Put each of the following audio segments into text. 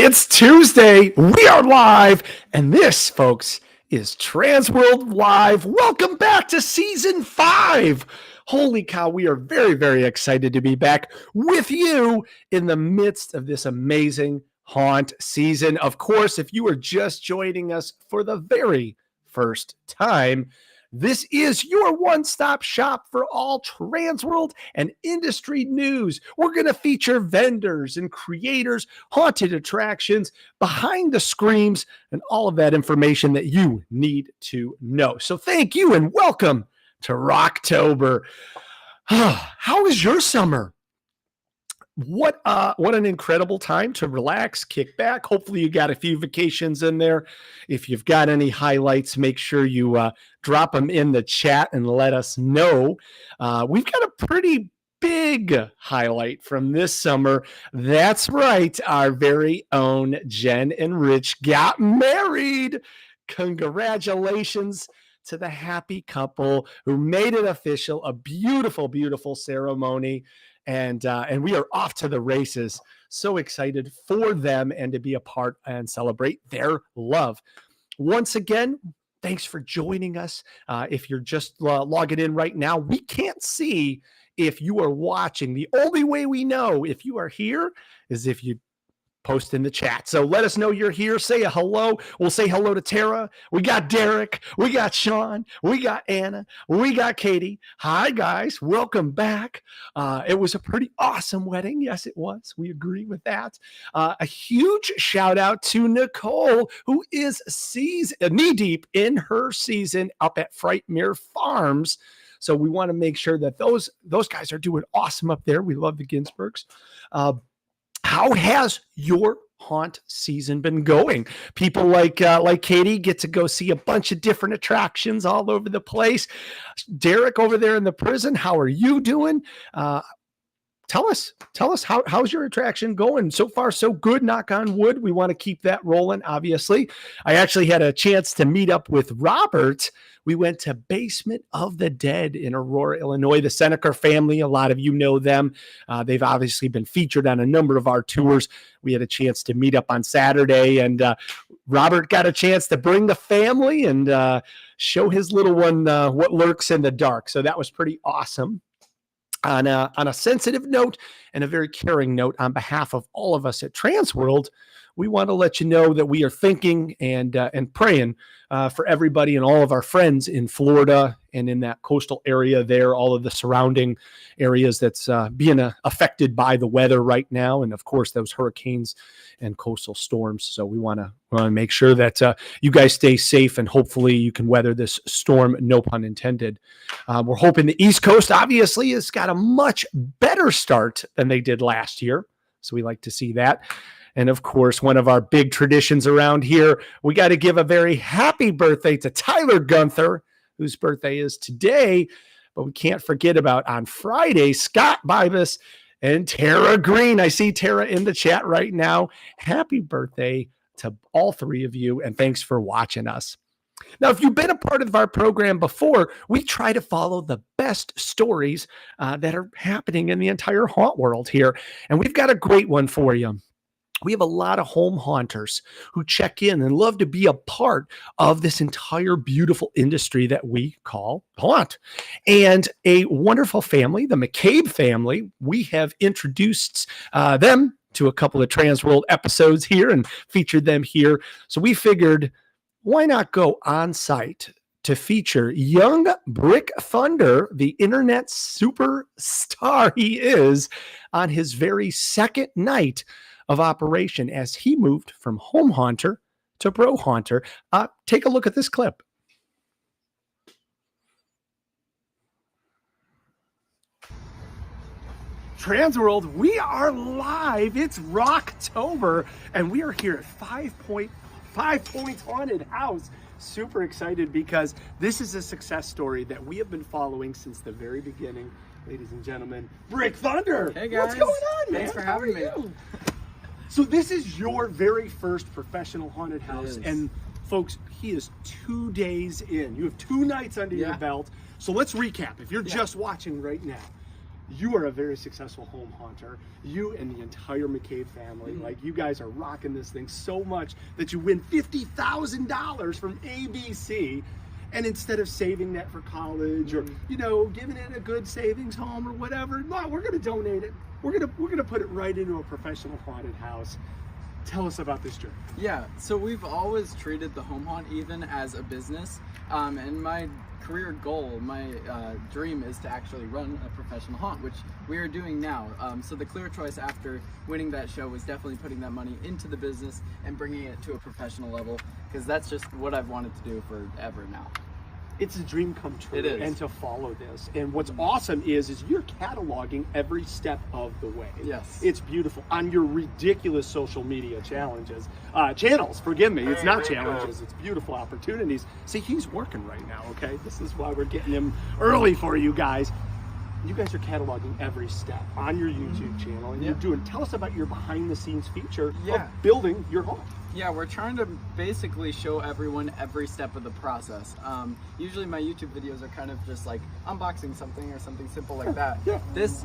It's Tuesday. We are live. And this, folks, is TransWorld Live. Welcome back to season 5. Holy cow, we are very, very excited to be back with you in the midst of this amazing haunt season. Of course, if you are just joining us for the very first time, this is your one-stop shop for all TransWorld and industry news. We're going to feature vendors and creators, haunted attractions, behind the screams, and all of that information that you need to know. So thank you and welcome to Rocktober. How was your summer? What an incredible time to relax, kick back. Hopefully you got a few vacations in there. If you've got any highlights, make sure you drop them in the chat and let us know. We've got a pretty big highlight from this summer. That's right. Our very own Jen and Rich got married. Congratulations to the happy couple who made it official. A beautiful, beautiful ceremony. And we are off to the races. So excited for them and to be a part and celebrate their love. Once again, thanks for joining us. If you're just logging in right now, we can't see if you are watching. The only way we know if you are here is if you post in the chat. So let us know you're here. Say a hello. We'll say hello to Tara. We got Derek. We got Sean. We got Anna. We got Katie. Hi, guys. Welcome back. It was a pretty awesome wedding. Yes, it was. We agree with that. A huge shout out to Nicole, who is knee-deep in her season up at Frightmare Farms. So we want to make sure that those guys are doing awesome up there. We love the Ginsbergs. How has your haunt season been going? People like Katie get to go see a bunch of different attractions all over the place. Derek over there in the prison, how are you doing? Tell us how's your attraction going? So far, so good, knock on wood. We want to keep that rolling, obviously. I actually had a chance to meet up with Robert. We went to Basement of the Dead in Aurora, Illinois. The Seneca family, a lot of you know them. They've obviously been featured on a number of our tours. We had a chance to meet up on Saturday, and Robert got a chance to bring the family and show his little one what lurks in the dark. So that was pretty awesome. On a sensitive note and a very caring note, on behalf of all of us at TransWorld, we want to let you know that we are thinking and praying for everybody and all of our friends in Florida and in that coastal area there, all of the surrounding areas that's being affected by the weather right now, and of course those hurricanes and coastal storms. So we want to make sure that you guys stay safe and hopefully you can weather this storm, no pun intended. We're hoping the East Coast obviously has got a much better start than they did last year, so we like to see that. And of course, one of our big traditions around here, we got to give a very happy birthday to Tyler Gunther, whose birthday is today. But we can't forget about on Friday, Scott Bibas and Tara Green. I see Tara in the chat right now. Happy birthday to all three of you, and thanks for watching us. Now, if you've been a part of our program before, we try to follow the best stories that are happening in the entire haunt world here. And we've got a great one for you. We have a lot of home haunters who check in and love to be a part of this entire beautiful industry that we call haunt. And a wonderful family, the McCabe family, we have introduced them to a couple of TransWorld episodes here and featured them here. So we figured, why not go on site to feature young Brick Thunder, the internet superstar he is, on his very second night of operation as he moved from home haunter to pro haunter. Take a look at this clip. TransWorld, we are live. It's Rocktober, and we are here at 5 Points Haunted House. Super excited because this is a success story that we have been following since the very beginning. Ladies and gentlemen, Brick Thunder. Hey guys. What's going on, man? Thanks for having me. So this is your very first professional haunted house, and folks, he is 2 days in. You have 2 nights under your belt. So let's recap. If you're just watching right now, you are a very successful home haunter. You and the entire McCabe family, like you guys are rocking this thing so much that you win $50,000 from ABC. And instead of saving that for college or, you know, giving it a good savings home or whatever, no, we're going to donate it. We're going to put it right into a professional haunted house. Tell us about this journey. Yeah, so we've always treated the home haunt even as a business. And my career goal, my dream is to actually run a professional haunt, which we are doing now. So the clear choice after winning that show was definitely putting that money into the business and bringing it to a professional level, because that's just what I've wanted to do forever now. It's a dream come true. It is. And to follow this. And what's awesome is you're cataloging every step of the way. Yes. It's beautiful. On your ridiculous social media channels, forgive me, it's not challenges, it's beautiful opportunities. See, he's working right now, okay? This is why we're getting him early for you guys. You guys are cataloging every step on your YouTube channel, and tell us about your behind the scenes feature of building your home. Yeah, we're trying to basically show everyone every step of the process. Usually my YouTube videos are kind of just like unboxing something or something simple like that. It's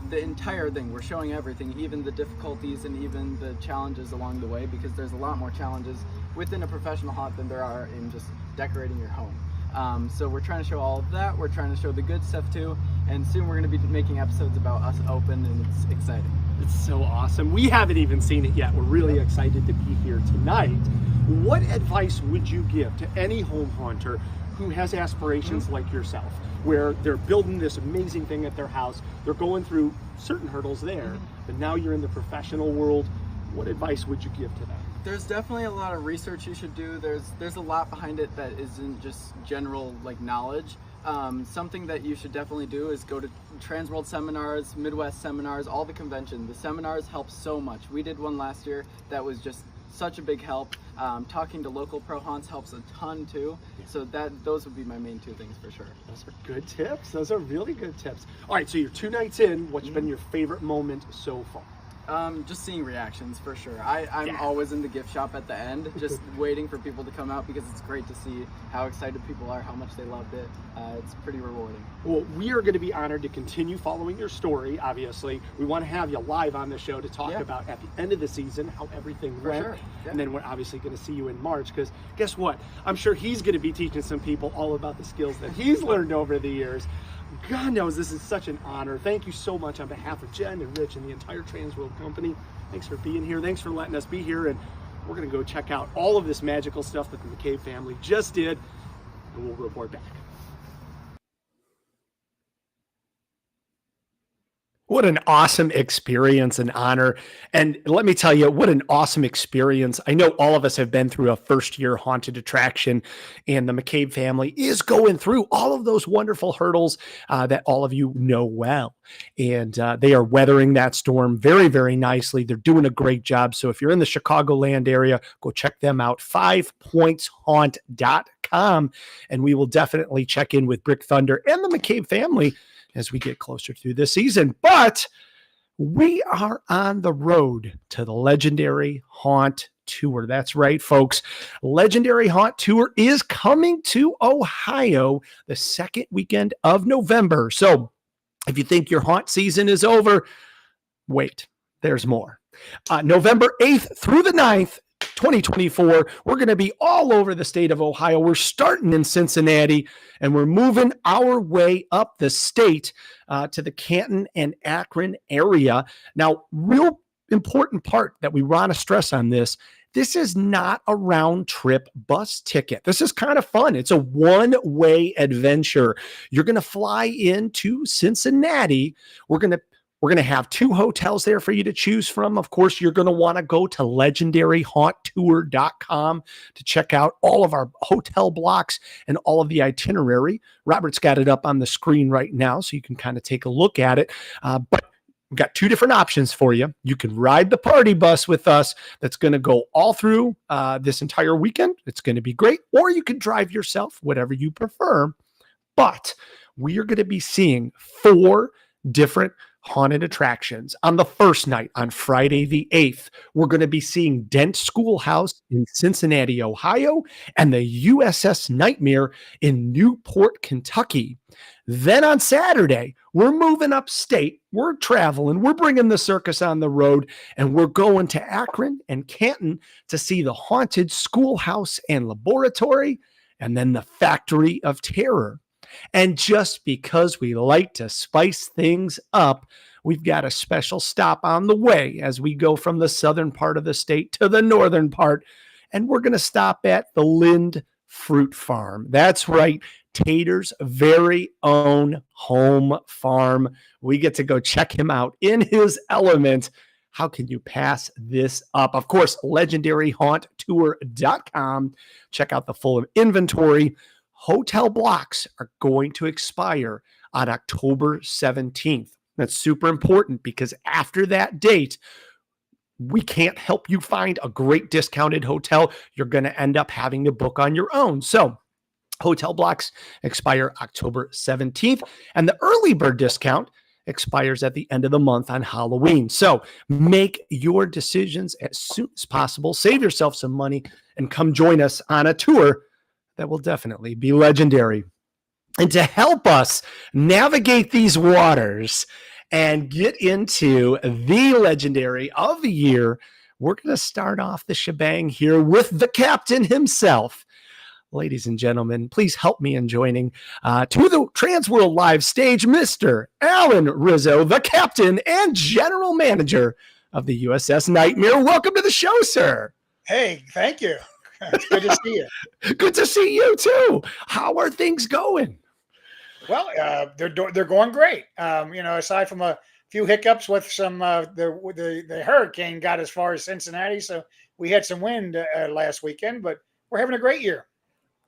the entire thing. We're showing everything, even the difficulties and even the challenges along the way, because there's a lot more challenges within a professional haunt than there are in just decorating your home. So we're trying to show all of that. We're trying to show the good stuff too, and soon we're going to be making episodes about us open, and it's exciting. It's so awesome. We haven't even seen it yet. We're really excited to be here tonight. What advice would you give to any home haunter who has aspirations like yourself, where they're building this amazing thing at their house, they're going through certain hurdles there, but now you're in the professional world? What advice would you give to them? There's definitely a lot of research you should do. There's a lot behind it that isn't just general like knowledge. Something that you should definitely do is go to TransWorld seminars, Midwest seminars, all the convention. The seminars help so much. We did one last year that was just such a big help. Talking to local pro haunts helps a ton too. So those would be my main two things for sure. Those are good tips. Those are really good tips. All right, so you're 2 nights in. What's been your favorite moment so far? Just seeing reactions for sure. I'm always in the gift shop at the end, just waiting for people to come out, because it's great to see how excited people are, how much they loved it. It's pretty rewarding. Well, we are going to be honored to continue following your story, obviously. We want to have you live on the show to talk about at the end of the season how everything went. Sure. And then we're obviously going to see you in March, because guess what? I'm sure he's going to be teaching some people all about the skills that he's learned over the years. God knows this is such an honor. Thank you so much on behalf of Jen and Rich and the entire TransWorld company. Thanks for being here. Thanks for letting us be here. And we're going to go check out all of this magical stuff that the McCabe family just did, and we'll report back. What an awesome experience and honor. And let me tell you, what an awesome experience. I know all of us have been through a first-year haunted attraction, and the McCabe family is going through all of those wonderful hurdles that all of you know well. And they are weathering that storm very, very nicely. They're doing a great job. So if you're in the Chicagoland area, go check them out, 5pointshaunt.com. And we will definitely check in with Brick Thunder and the McCabe family as we get closer through this season. But we are on the road to the Legendary Haunt Tour. That's right, folks. Legendary Haunt Tour is coming to Ohio the second weekend of November. So if you think your haunt season is over, wait, there's more. November 8th through the 9th, 2024, we're going to be all over the state of Ohio. We're starting in Cincinnati, and we're moving our way up the state to the Canton and Akron area. Now, real important part that we want to stress on this is not a round trip bus ticket. This is kind of fun. It's a one-way adventure. You're going to fly into Cincinnati. We're going to have 2 hotels there for you to choose from. Of course, you're going to want to go to legendaryhaunttour.com to check out all of our hotel blocks and all of the itinerary. Robert's got it up on the screen right now, so you can kind of take a look at it. But we've got 2 different options for you. You can ride the party bus with us. That's going to go all through this entire weekend. It's going to be great. Or you can drive yourself, whatever you prefer. But we are going to be seeing 4 different haunted attractions. On the first night, on Friday the 8th, we're going to be seeing Dent Schoolhouse in Cincinnati, Ohio, and the USS Nightmare in Newport, Kentucky. Then on Saturday, we're moving upstate. We're traveling. We're bringing the circus on the road, and we're going to Akron and Canton to see the haunted schoolhouse and laboratory, and then the Factory of Terror. And just because we like to spice things up, we've got a special stop on the way as we go from the southern part of the state to the northern part. And we're going to stop at the Lind Fruit Farm. That's right, Tater's very own home farm. We get to go check him out in his element. How can you pass this up? Of course, legendaryhaunttour.com. Check out the full inventory. Hotel blocks are going to expire on October 17th. That's super important because after that date, we can't help you find a great discounted hotel. You're going to end up having to book on your own. So hotel blocks expire October 17th, and the early bird discount expires at the end of the month on Halloween. So make your decisions as soon as possible. Save yourself some money and come join us on a tour that will definitely be legendary. And to help us navigate these waters and get into the legendary of the year, we're going to start off the shebang here with the captain himself. Ladies and gentlemen, please help me in joining to the TransWorld Live stage, Mr. Alan Rizzo, the captain and general manager of the USS Nightmare. Welcome to the show, sir. Hey, thank you. It's good to see you. Good to see you too. How are things going? Well, they're going great. Aside from a few hiccups with some the hurricane got as far as Cincinnati, so we had some wind last weekend, but we're having a great year.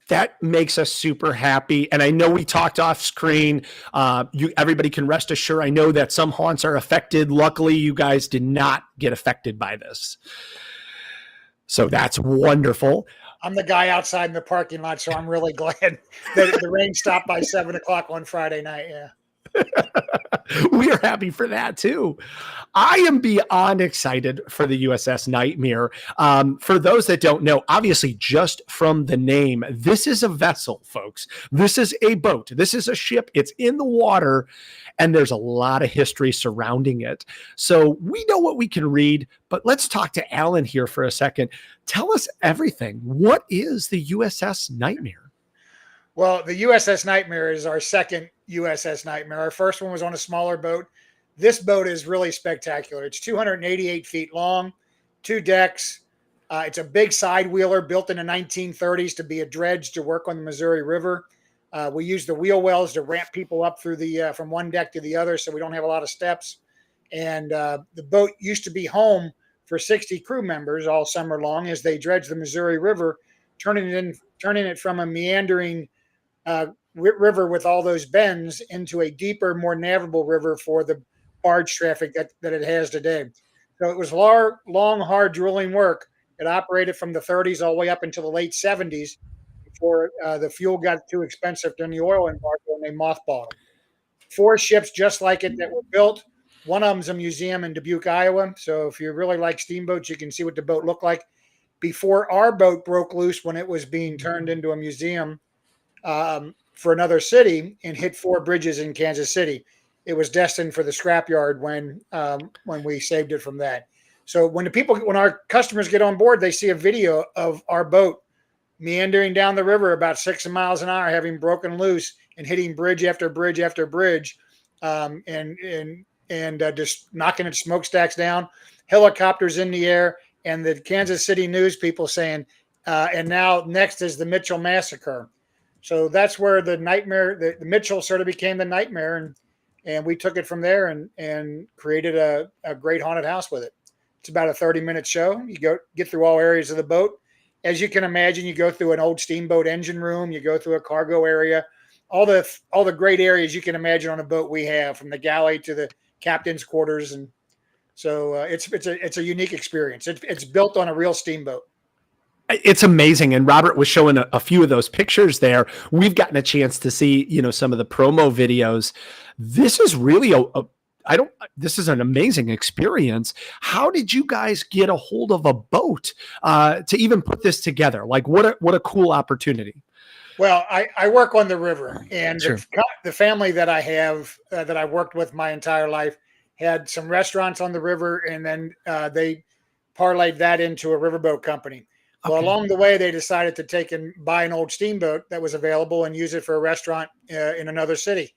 That makes us super happy. And I know we talked off screen. Everybody can rest assured. I know that some haunts are affected. Luckily, you guys did not get affected by this. So that's wonderful. I'm the guy outside in the parking lot, so I'm really glad that the rain stopped by 7:00 on Friday night. Yeah. We are happy for that too. I am beyond excited for the USS Nightmare. For those that don't know, obviously just from the name, this is a vessel, folks. This is a boat. This is a ship. It's in the water, and there's a lot of history surrounding it. So we know what we can read, but let's talk to Alan here for a second. Tell us everything. What is the USS Nightmare? Well, the USS Nightmare is our second USS Nightmare. Our first one was on a smaller boat. This boat is really spectacular. It's 288 feet long, 2 decks. It's a big side wheeler built in the 1930s to be a dredge to work on the Missouri River. We use the wheel wells to ramp people up through the from one deck to the other, so we don't have a lot of steps. And the boat used to be home for 60 crew members all summer long as they dredge the Missouri River, turning it from a meandering river with all those bends into a deeper, more navigable river for the barge traffic that it has today. So it was long, hard drilling work. It operated from the 30s all the way up until the late 70s before the fuel got too expensive during the oil embargo and they mothballed them. 4 ships just like it that were built. One of them's a museum in Dubuque, Iowa. So if you really like steamboats, you can see what the boat looked like before our boat broke loose when it was being turned into a museum for another city and hit 4 bridges in Kansas City. It was destined for the scrapyard when we saved it from that. So when our customers get on board, they see a video of our boat meandering down the river about 6 miles an hour, having broken loose and hitting bridge after bridge after bridge, and just knocking its smokestacks down, helicopters in the air, and the Kansas City news people saying, and now next is the Mitchell Massacre. So that's where the Nightmare, the Mitchell sort of became the Nightmare, and we took it from there and created a great haunted house with it. It's about a 30-minute show. You get through all areas of the boat. As you can imagine, you go through an old steamboat engine room, you go through a cargo area, all the great areas you can imagine on a boat we have, from the galley to the captain's quarters, and so it's a unique experience. It's built on a real steamboat. It's amazing. And Robert was showing a few of those pictures there. We've gotten a chance to see, some of the promo videos. This is really this is an amazing experience. How did you guys get a hold of a boat to even put this together? Like what a cool opportunity. Well, I work on the river, and Sure. the family that I have that I worked with my entire life had some restaurants on the river, and then they parlayed that into a riverboat company. Well, Okay. along the way, they decided to take and buy an old steamboat that was available and use it for a restaurant in another city.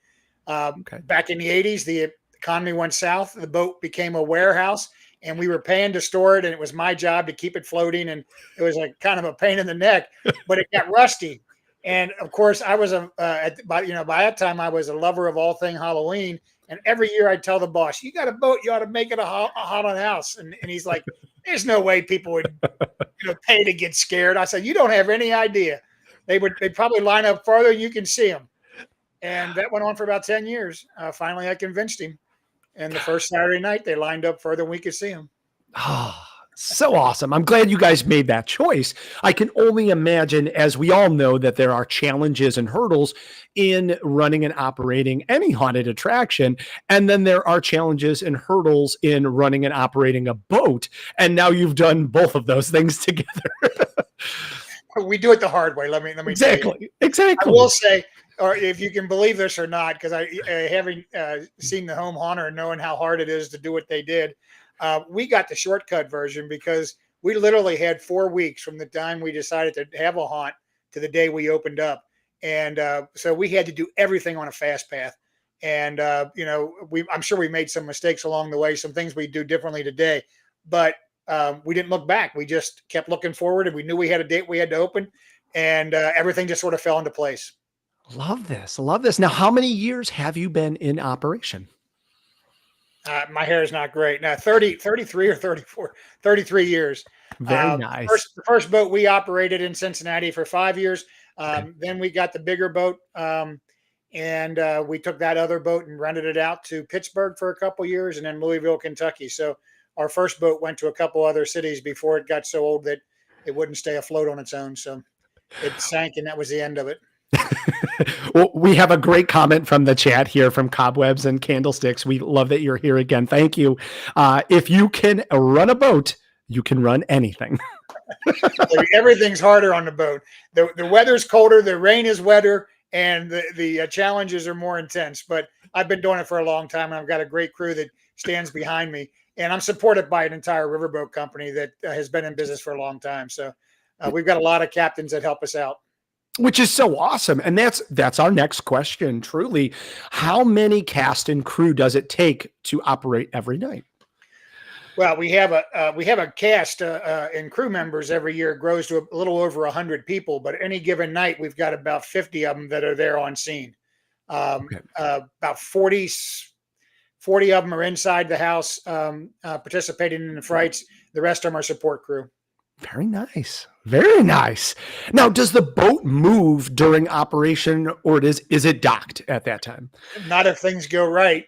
Okay. Back in the 80s, the economy went south. The boat became a warehouse, and we were paying to store it, and it was my job to keep it floating. And it was like kind of a pain in the neck, but it got rusty. And of course, I was by that time I was a lover of all thing Halloween. And every year I'd tell the boss, "You got a boat, you ought to make it a haunted house." And he's like, "There's no way people would pay to get scared." I said, "You don't have any idea. They'd probably line up farther and you can see them." And that went on for about 10 years. Finally, I convinced him. And the first Saturday night, they lined up further than we could see them. Oh, so awesome. I'm glad you guys made that choice. I can only imagine, as we all know, that there are challenges and hurdles in running and operating any haunted attraction. And then there are challenges and hurdles in running and operating a boat. And now you've done both of those things together. We do it the hard way. Let me Exactly. I will say, or if you can believe this or not, because having seen the home haunter and knowing how hard it is to do what they did, we got the shortcut version because we literally had 4 weeks from the time we decided to have a haunt to the day we opened up. And so we had to do everything on a fast path. And, I'm sure we made some mistakes along the way, some things we do differently today, but we didn't look back. We just kept looking forward, and we knew we had a date we had to open, and everything just sort of fell into place. Love this. Love this. Now, how many years have you been in operation? My hair is not great. Now, 33 or 34, 33 years. Very nice. The first boat we operated in Cincinnati for 5 years. Okay. Then we got the bigger boat, and we took that other boat and rented it out to Pittsburgh for a couple years, and then Louisville, Kentucky. So our first boat went to a couple other cities before it got so old that it wouldn't stay afloat on its own. So it sank, and that was the end of it. Well, we have a great comment from the chat here from Cobwebs and Candlesticks. We love that you're here again. Thank you. If you can run a boat, you can run anything. Everything's harder on the boat. The weather's colder, the rain is wetter, and the challenges are more intense. But I've been doing it for a long time, and I've got a great crew that stands behind me. And I'm supported by an entire riverboat company that has been in business for a long time. So we've got a lot of captains that help us out. Which is so awesome. And that's our next question. Truly, how many cast and crew does it take to operate every night? Well, we have a cast and crew members every year. It grows to a little over 100 people, but any given night we've got about 50 of them that are there on scene. About 40 of them are inside the house participating in the frights. The rest of them are support crew. Very nice. Very nice. Now, does the boat move during operation, or is it docked at that time? Not if things go right.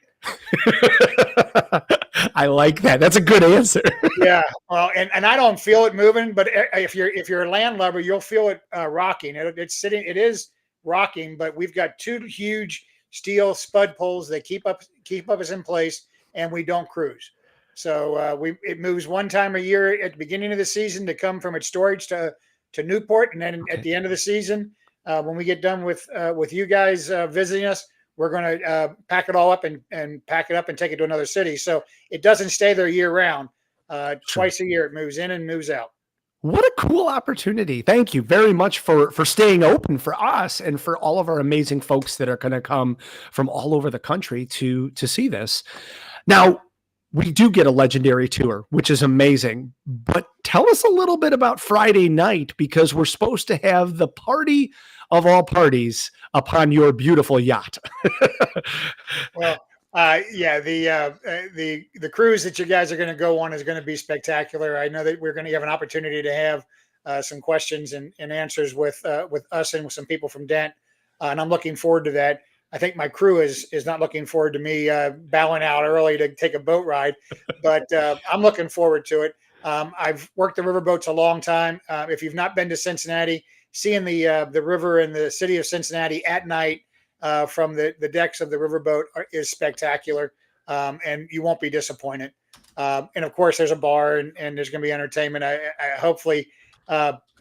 I like that. That's a good answer. Yeah. Well, and I don't feel it moving, but if you're a landlubber, you'll feel it rocking. It's sitting. It is rocking, but we've got 2 huge steel spud poles that keep us in place, and we don't cruise. So it moves one time a year at the beginning of the season to come from its storage to Newport, and then at the end of the season, when we get done with you guys visiting us, we're going to pack it all up and pack it up and take it to another city. So it doesn't stay there year round. Twice a year it moves in and moves out. What a cool opportunity. Thank you very much for staying open for us and for all of our amazing folks that are going to come from all over the country to see this. Now, we do get a legendary tour, which is amazing, but tell us a little bit about Friday night, because we're supposed to have the party of all parties upon your beautiful yacht. Well, the cruise that you guys are going to go on is going to be spectacular. I know that we're going to have an opportunity to have some questions and answers with us and with some people from Dent, and I'm looking forward to that. I think my crew is not looking forward to me bowing out early to take a boat ride, but I'm looking forward to it. I've worked the riverboats a long time. If you've not been to Cincinnati, seeing the river in the city of Cincinnati at night from the decks of the riverboat is spectacular. and you won't be disappointed. And of course, there's a bar and there's going to be entertainment. I hopefully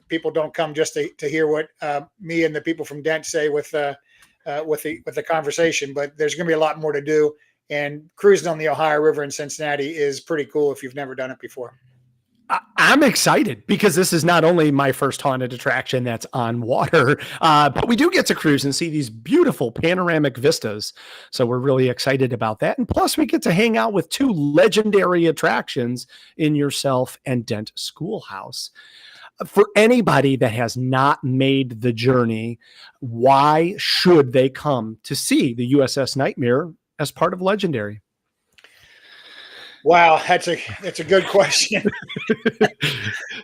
people don't come just to hear what me and the people from Dent say with the conversation, but there's going to be a lot more to do. And cruising on the Ohio River in Cincinnati is pretty cool if you've never done it before. I'm excited because this is not only my first haunted attraction that's on water, but we do get to cruise and see these beautiful panoramic vistas. So we're really excited about that. And plus, we get to hang out with two legendary attractions in Yourself and Dent Schoolhouse. For anybody that has not made the journey, why should they come to see the USS Nightmare as part of Legendary? Wow, that's a good question.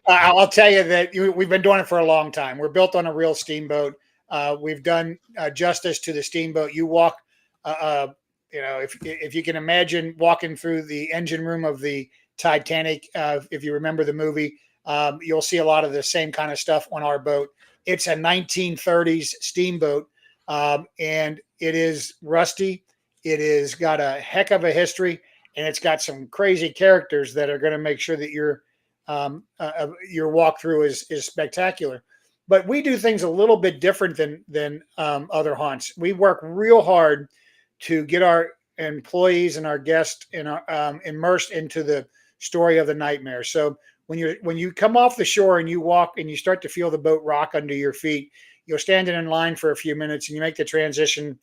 I'll tell you that we've been doing it for a long time. We're built on a real steamboat. We've done justice to the steamboat. You walk, if you can imagine walking through the engine room of the Titanic, if you remember the movie, you'll see a lot of the same kind of stuff on our boat. It's a 1930s steamboat, and it is rusty. It is got a heck of a history. And it's got some crazy characters that are going to make sure that your walkthrough is spectacular. But we do things a little bit different than other haunts. We work real hard to get our employees and our guests immersed into the story of the Nightmare. So when you come off the shore and you walk and you start to feel the boat rock under your feet, you'll stand in line for a few minutes and you make the transition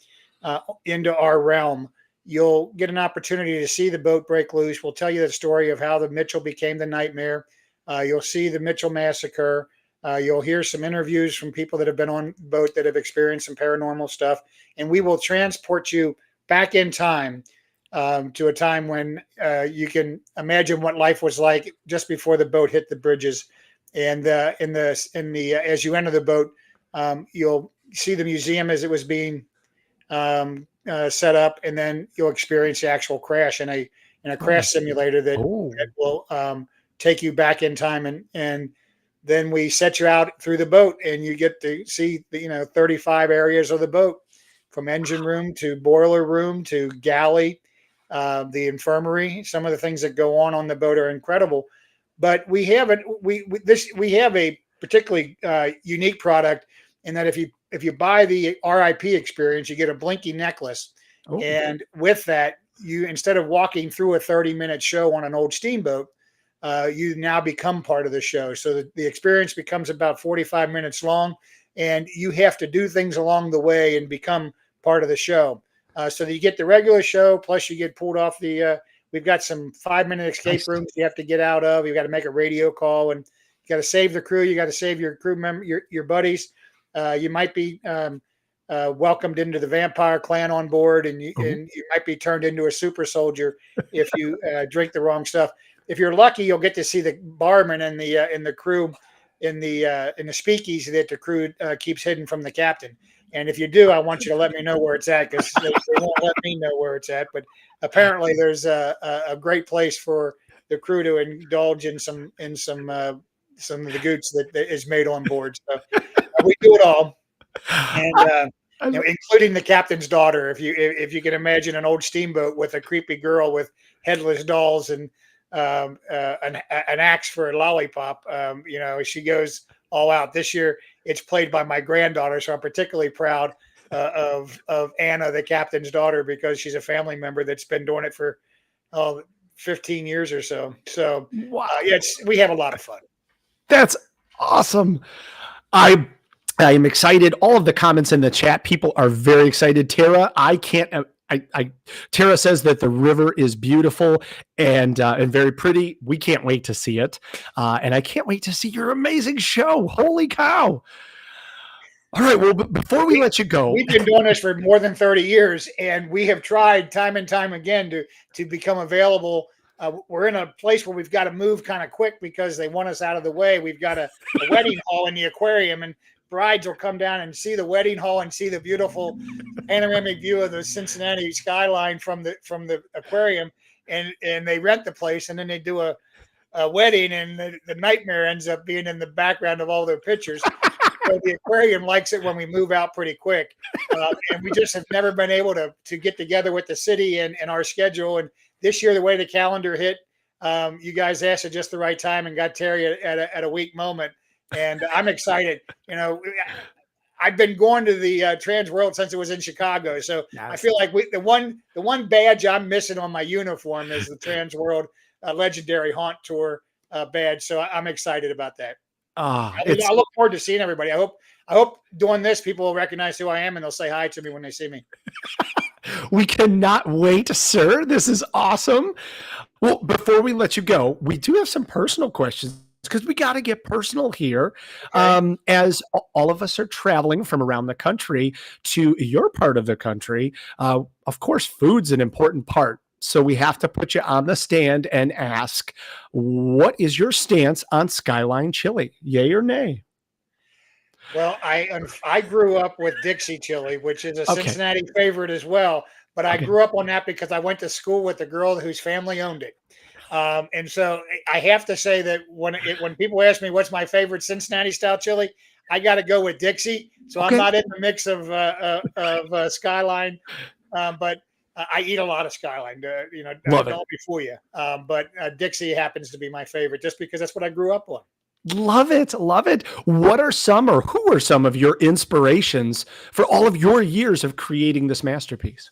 into our realm. You'll get an opportunity to see the boat break loose. We'll tell you the story of how the Mitchell became the Nightmare. You'll see the Mitchell massacre. You'll hear some interviews from people that have been on the boat that have experienced some paranormal stuff. And we will transport you back in time to a time when you can imagine what life was like just before the boat hit the bridges. And as you enter the boat, you'll see the museum as it was being set up, and then you'll experience the actual crash in a crash simulator that will take you back in time, and then we set you out through the boat, and you get to see the 35 areas of the boat, from engine room to boiler room to galley, the infirmary. Some of the things that go on the boat are incredible, but we have a particularly unique product in that if you buy the RIP experience, you get a blinky necklace. Oh. And with that, you, instead of walking through a 30-minute show on an old steamboat, you now become part of the show. So the experience becomes about 45 minutes long, and you have to do things along the way and become part of the show. So that you get the regular show, plus you get pulled off we've got some 5-minute escape rooms you have to get out of. You've got to make a radio call, and you got to save the crew. You got to save your crew member, your buddies. You might be welcomed into the vampire clan on board, and you might be turned into a super soldier if you drink the wrong stuff. If you're lucky, you'll get to see the barman and the crew in the speakeasy that the crew keeps hidden from the captain. And if you do, I want you to let me know where it's at, because they won't let me know where it's at. But apparently, there's a great place for the crew to indulge in some of the goods that is made on board. So we do it all, and including the captain's daughter. If you can imagine an old steamboat with a creepy girl with headless dolls and an axe for a lollipop, she goes all out. This year, it's played by my granddaughter, so I'm particularly proud of Anna, the captain's daughter, because she's a family member that's been doing it for 15 years or so. So wow. We have a lot of fun. That's awesome. I am excited. All of the comments in the chat, people are very excited. Tara, Tara says that the river is beautiful and very pretty. We can't wait to see it. And I can't wait to see your amazing show. Holy cow. All right. Well, before we let you go, we've been doing this for more than 30 years, and we have tried time and time again to become available. We're in a place where we've got to move kind of quick because they want us out of the way. We've got a wedding hall in the aquarium, and brides will come down and see the wedding hall and see the beautiful panoramic view of the Cincinnati skyline from the aquarium, and they rent the place, and then they do a wedding, and the Nightmare ends up being in the background of all their pictures. So the aquarium likes it when we move out pretty quick. And we just have never been able to get together with the city and our schedule. And this year, the way the calendar hit, you guys asked at just the right time and got Terry at a weak moment. And I'm excited. You know, I've been going to the TransWorld since it was in Chicago. So Yes. I feel like the one badge I'm missing on my uniform is the TransWorld Legendary Haunt Tour badge. So I'm excited about that. I look forward to seeing everybody. I hope doing this, people will recognize who I am and they'll say hi to me when they see me. We cannot wait, sir. This is awesome. Well, before we let you go, we do have some personal questions because we got to get personal here. Okay. As all of us are traveling from around the country to your part of the country, of course, food's an important part. So we have to put you on the stand and ask, what is your stance on Skyline chili? Yay or nay? Well, I grew up with Dixie chili, which is a Okay. Cincinnati favorite as well. But I Okay. grew up on that because I went to school with a girl whose family owned it. And so I have to say that when people ask me what's my favorite Cincinnati style chili, I got to go with Dixie. So I'm Okay. not in the mix of Skyline, but I eat a lot of Skyline. Love it. Don't be fool you. But Dixie happens to be my favorite just because that's what I grew up on. Love it. Love it. What are some or who are some of your inspirations for all of your years of creating this masterpiece?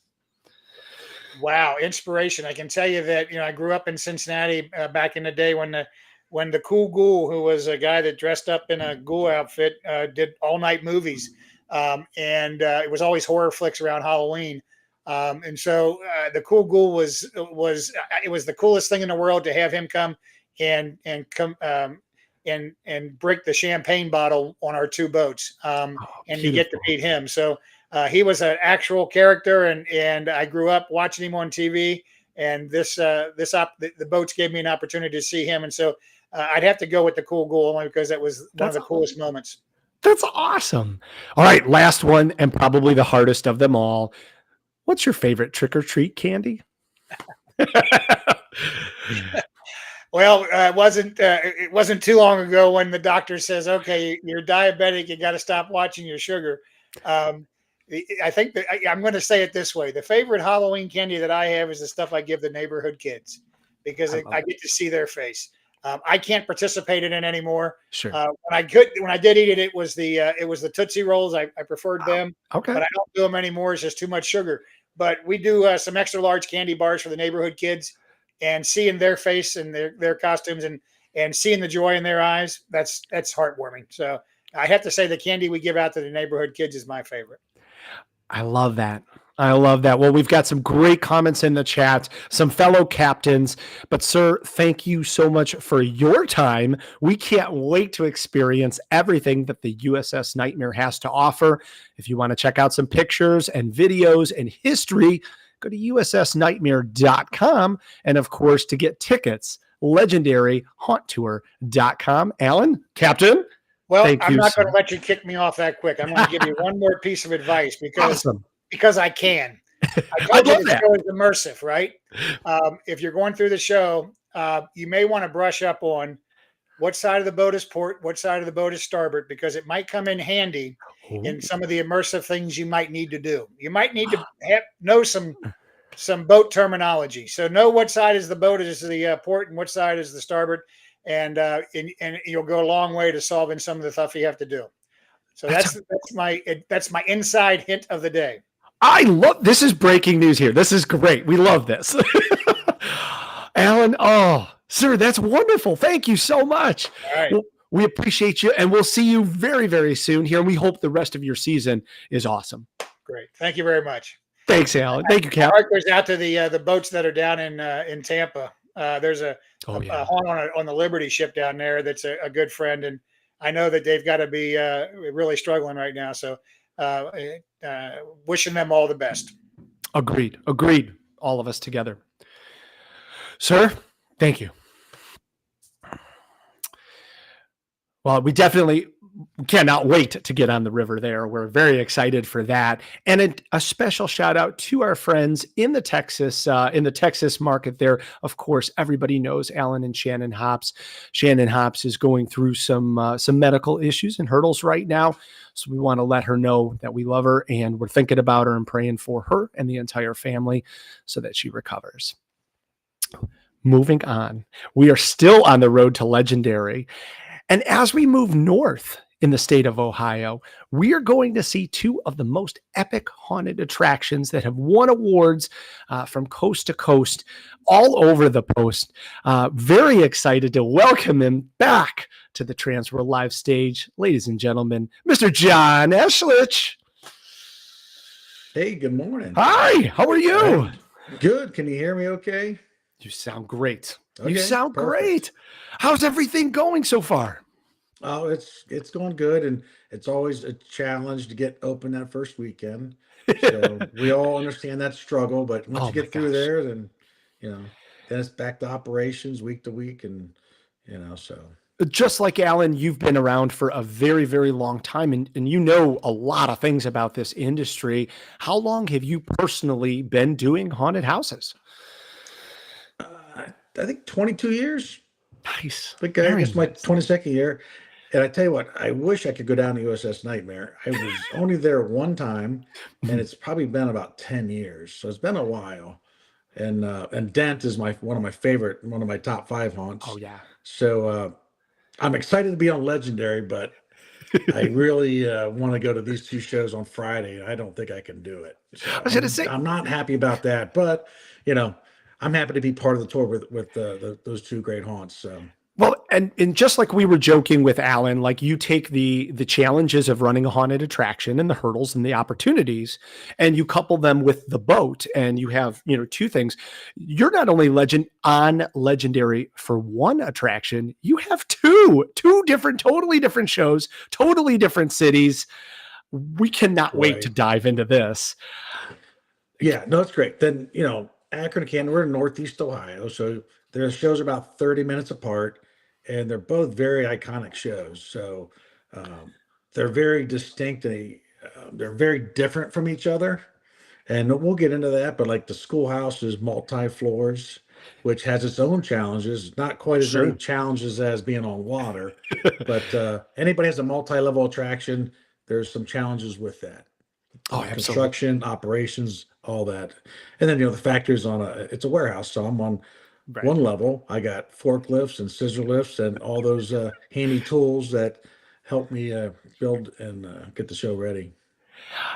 Wow, inspiration! I can tell you that I grew up in Cincinnati back in the day when the cool ghoul, who was a guy that dressed up in a ghoul outfit, did all night movies, and it was always horror flicks around Halloween. And so the cool ghoul was it was the coolest thing in the world to have him come and come and break the champagne bottle on our two boats, and you get to meet him. So. He was an actual character, and I grew up watching him on TV. And the boats gave me an opportunity to see him, and so I'd have to go with the cool ghoul only because that was one of the coolest moments. That's awesome. All right, last one, and probably the hardest of them all. What's your favorite trick or treat candy? Well, it wasn't too long ago when the doctor says, "Okay, you're diabetic. You got to stop watching your sugar." I think that I'm going to say it this way. The favorite Halloween candy that I have is the stuff I give the neighborhood kids because I get to see their face. I can't participate in it anymore. Sure. When I did eat it, it was the Tootsie Rolls. I preferred them, Okay. but I don't do them anymore. It's just too much sugar. But we do some extra large candy bars for the neighborhood kids, and seeing their face and their costumes and seeing the joy in their eyes, that's heartwarming. So I have to say the candy we give out to the neighborhood kids is my favorite. I love that. I love that. Well, we've got some great comments in the chat, some fellow captains. But, sir, thank you so much for your time. We can't wait to experience everything that the USS Nightmare has to offer. If you want to check out some pictures and videos and history, go to ussnightmare.com. And, of course, to get tickets, legendaryhaunttour.com. Alan, Captain? Well, Thank I'm you, not going sir. to let you kick me off that quick. I'm going to give you one more piece of advice because Awesome. I can. I I told you love the that. show is immersive, right? If you're going through the show, you may want to brush up on what side of the boat is port, what side of the boat is starboard, because it might come in handy in some of the immersive things you might need to do. You might need to know some boat terminology. So know what side is the boat is the port and what side is the starboard. And you'll go a long way to solving some of the stuff you have to do. So that's my inside hint of the day. I love this. Is breaking news here. This is great. We love this. Alan, sir, that's wonderful. Thank you so much. All right. Well, we appreciate you, and we'll see you very, very soon here. And we hope the rest of your season is awesome. Great. Thank you very much. Thanks, Alan. Thank you, Cap. My heart goes out to the boats that are down in Tampa. There's a haunt on the Liberty ship down there that's a good friend, and I know that they've got to be really struggling right now. So wishing them all the best. Agreed. All of us together. Sir, thank you. Well, we definitely cannot wait to get on the river there. We're very excited for that. And a special shout out to our friends in the Texas market there. Of course, everybody knows Alan and Shannon Hops. Shannon Hops is going through some medical issues and hurdles right now. So we want to let her know that we love her and we're thinking about her and praying for her and the entire family so that she recovers. Moving on, we are still on the road to legendary. And as we move north in the state of Ohio, we are going to see two of the most epic haunted attractions that have won awards from coast to coast, all over the post. Very excited to welcome him back to the TransWorld Live stage. Ladies and gentlemen, Mr. John Eschlich. Hey, good morning. Hi, how are you? Good. Can you hear me okay? You sound great. Okay, you sound perfect. great. How's everything going so far? Oh, it's going good, and it's always a challenge to get open that first weekend. So we all understand that struggle, but once Oh you my get through gosh. there, then then it's back to operations week to week, and so Just like Alan, you've been around for a very, very long time and you know a lot of things about this industry. How long have you personally been doing haunted houses? I think 22 years. Nice. I think I Very guess my nice. 22nd year. And I tell you what, I wish I could go down to USS Nightmare. I was only there one time, and it's probably been about 10 years. So it's been a while. And Dent is one of my top 5 haunts. Oh, yeah. So I'm excited to be on Legendary, but I really want to go to these 2 shows on Friday, and I don't think I can do it. So I was going to say, I'm not happy about that, but I'm happy to be part of the tour with those 2 great haunts. So. well, and just like we were joking with Alan, like you take the challenges of running a haunted attraction and the hurdles and the opportunities, and you couple them with the boat, and you have 2 things. You're not only legendary for one attraction, you have two different, totally different shows, totally different cities. We cannot wait to Right. dive into this. Yeah, no, it's great. Then, Akron and Canton, we're in Northeast Ohio, so their shows are about 30 minutes apart, and they're both very iconic shows. So they're very distinct. They're very different from each other, and we'll get into that. But like the schoolhouse is multi floors, which has its own challenges. Not quite as many Sure. challenges as being on water, but anybody has a multi level attraction, there's some challenges with that. Oh, absolutely. Construction, operations, all that. And then, the factories it's a warehouse. So I'm on Right. one level. I got forklifts and scissor lifts and all those handy tools that help me build and get the show ready.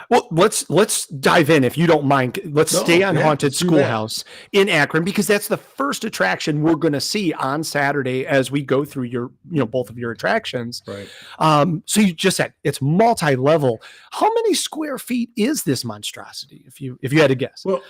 Well, let's dive in if you don't mind. Let's No, stay on yeah, Haunted let's do that. Schoolhouse in Akron because that's the first attraction we're going to see on Saturday as we go through your, both of your attractions. Right. So you just said it's multi-level. How many square feet is this monstrosity? If you had to guess. Well,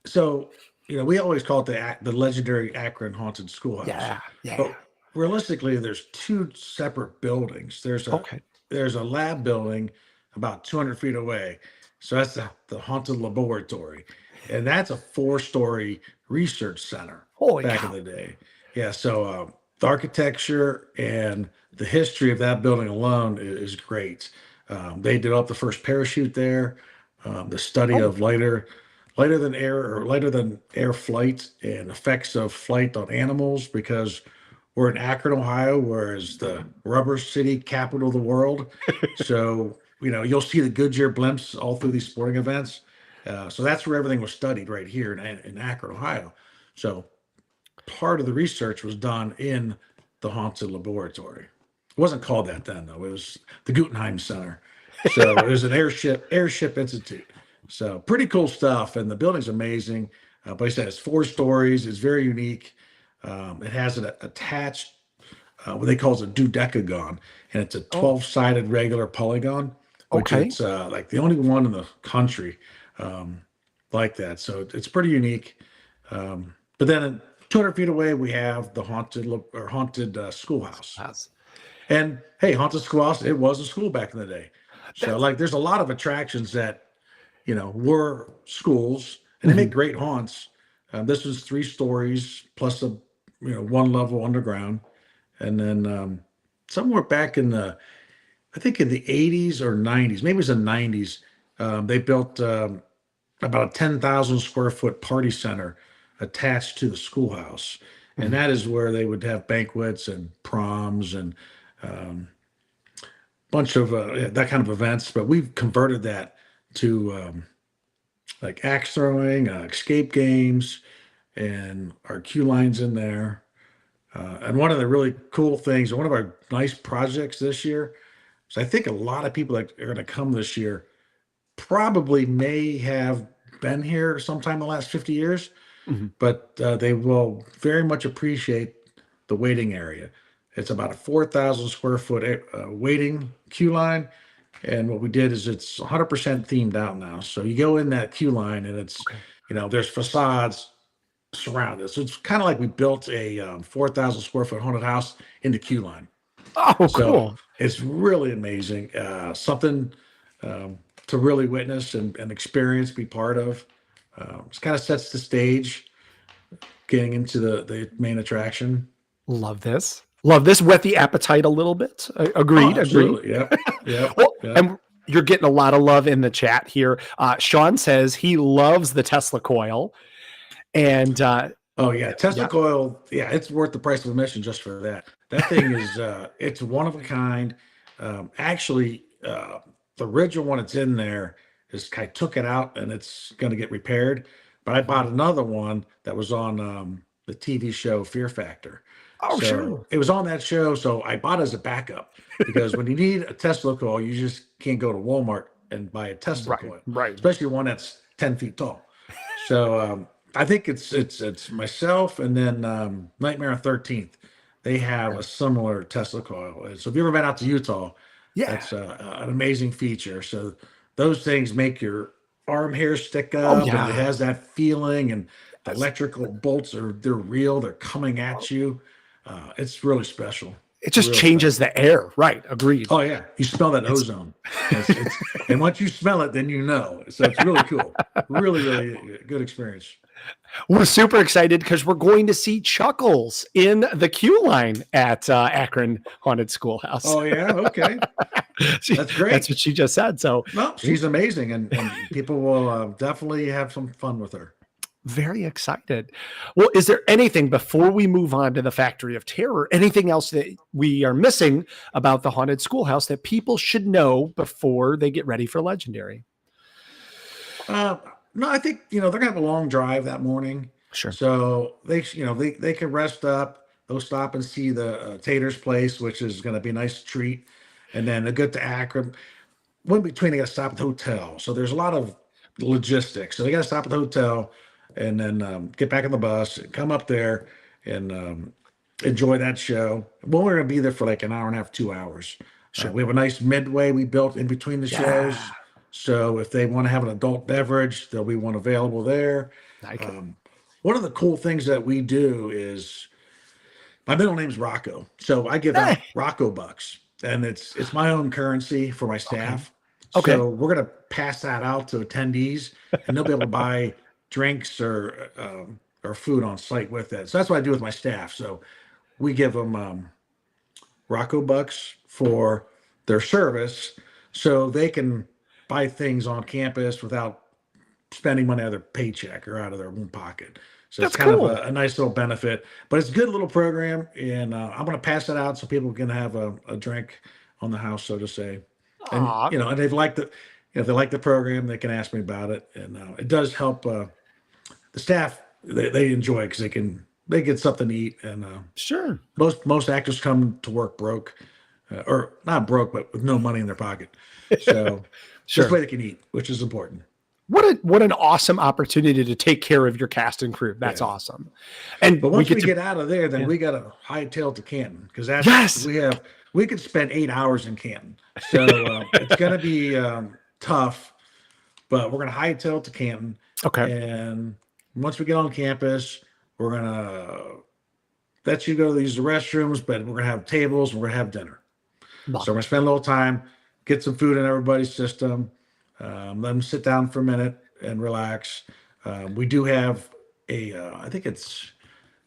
so we always call it the legendary Akron Haunted Schoolhouse. Yeah. But realistically, there's 2 separate buildings. Okay. There's a lab building about 200 feet away. So that's the haunted laboratory. And that's a 4-story research center Holy back cow. in the day. Yeah. So the architecture and the history of that building alone is great. They developed the first parachute there, the study of lighter than air flight and effects of flight on animals, because we're in Akron, Ohio, whereas the rubber city capital of the world. So, you'll see the Goodyear blimps all through these sporting events. So that's where everything was studied, right here in Akron, Ohio. So part of the research was done in the haunted laboratory. It wasn't called that then, though. It was the Guggenheim Center. So it was an airship institute. So pretty cool stuff. And the building's amazing. But I said it's 4 stories. It's very unique. It has an attached, what they call a dodecagon, and it's a 12-sided regular polygon, which Okay. it's like the only one in the country like that. So it's pretty unique. But then 200 feet away, we have the haunted schoolhouse. And hey, haunted schoolhouse, it was a school back in the day. So there's a lot of attractions that, were schools, and they make great haunts. This was 3 stories plus a 1 level underground, and then somewhere back in the I think in the 80s or 90s, maybe it was the 90s, they built about a 10,000 square foot party center attached to the schoolhouse. And Mhm. that is where they would have banquets and proms and um, bunch of yeah, that kind of events. But we've converted that to like axe throwing, escape games, and our queue lines in there. And one of the really cool things, one of our nice projects this year, is I think a lot of people that are going to come this year probably may have been here sometime in the last 50 years, Mhm. but they will very much appreciate the waiting area. It's about a 4,000 square foot waiting queue line. And what we did is it's 100% themed out now. So you go in that queue line and it's, Okay. there's facades surrounded. So it's kind of like we built a 4,000 square foot haunted house in the queue line. Oh, So cool. it's really amazing. Something to really witness and experience, be part of. It kind of sets the stage getting into the main attraction. Love this. Love this. Whet the appetite a little bit. Oh, Agreed. Agreed. absolutely. Yep. Yep. Well, Yep. and you're getting a lot of love in the chat here. Sean says he loves the Tesla coil. And Oh yeah, Tesla yeah. coil. Yeah, it's worth the price of admission just for that. That thing is it's one of a kind. Actually, the original one that's in there is I took it out and it's going to get repaired. But I bought another one that was on the TV show Fear Factor. Oh, So sure. it was on that show. So I bought it as a backup because when you need a Tesla coil, you just can't go to Walmart and buy a Tesla Right. coil, Right. especially one that's 10 feet tall. So I think it's myself and then Nightmare on 13th. They have a similar Tesla coil. So if you ever been out to Utah, Yeah. that's an amazing feature. So those things make your arm hair stick Oh, up, and it yeah. has that feeling. And the Yes. electrical bolts they're real. They're coming at you. It's really special. It just Real changes special. the air. Right. Agreed. Oh yeah, you smell that It's ozone. And once you smell it, then you know. So it's really cool. Really good experience. We're super excited because we're going to see Chuckles in the queue line at Akron Haunted Schoolhouse. Oh yeah, okay, that's That's great. what she just said. So No, she's amazing, and people will definitely have some fun with her. very excited. Well, is there anything before we move on to the Factory of Terror, anything else that we are missing about the Haunted Schoolhouse that people should know before they get ready for Legendary? Uh, no, I think they're gonna have a long drive that morning, Sure. so they can rest up. They'll stop and see the Tater's place, which is gonna be a nice treat, and then they'll get to Akron. In between, they got to stop at the hotel. So there's a lot of logistics. So they got to stop at the hotel and then get back on the bus, come up there, and enjoy that show. Well, we're going to be there for like an hour and a half, 2 hours. Sure. We have a nice midway we built in between the shows. Yeah. So if they want to have an adult beverage, there'll be one available there. Like it. One of the cool things that we do is my middle name's Rocco. So I give out Hey. Rocco bucks. And it's my own currency for my staff. Okay. So we're gonna pass that out to attendees, and they'll be able to buy drinks or food on site with it. So that's what I do with my staff. So we give them Rocco bucks for their service, so they can buy things on campus without spending money out of their paycheck or out of their own pocket. So That's it's kind cool. of a nice little benefit, but it's a good little program, and I'm going to pass it out so people can have a drink on the house, so to say. And Aw. and they've liked the, if they like the program, they can ask me about it, and it does help the staff. They enjoy it because they get something to eat, and Sure. most actors come to work broke, or not broke, but with no money in their pocket. So Sure. this way they can eat, which is important. What an awesome opportunity to take care of your cast and crew. That's Yeah. awesome. And But once we to get out of there, then yeah. we got to hightail to Canton because that's Yes. we could spend 8 hours in Canton. So it's going to be tough, but we're going to hightail to Canton. Okay. And once we get on campus, we're going to let you go to use the restrooms, but we're going to have tables and we're going to have dinner. Love So we're going to spend a little time, get some food in everybody's system, let them sit down for a minute and relax. We do have I think it's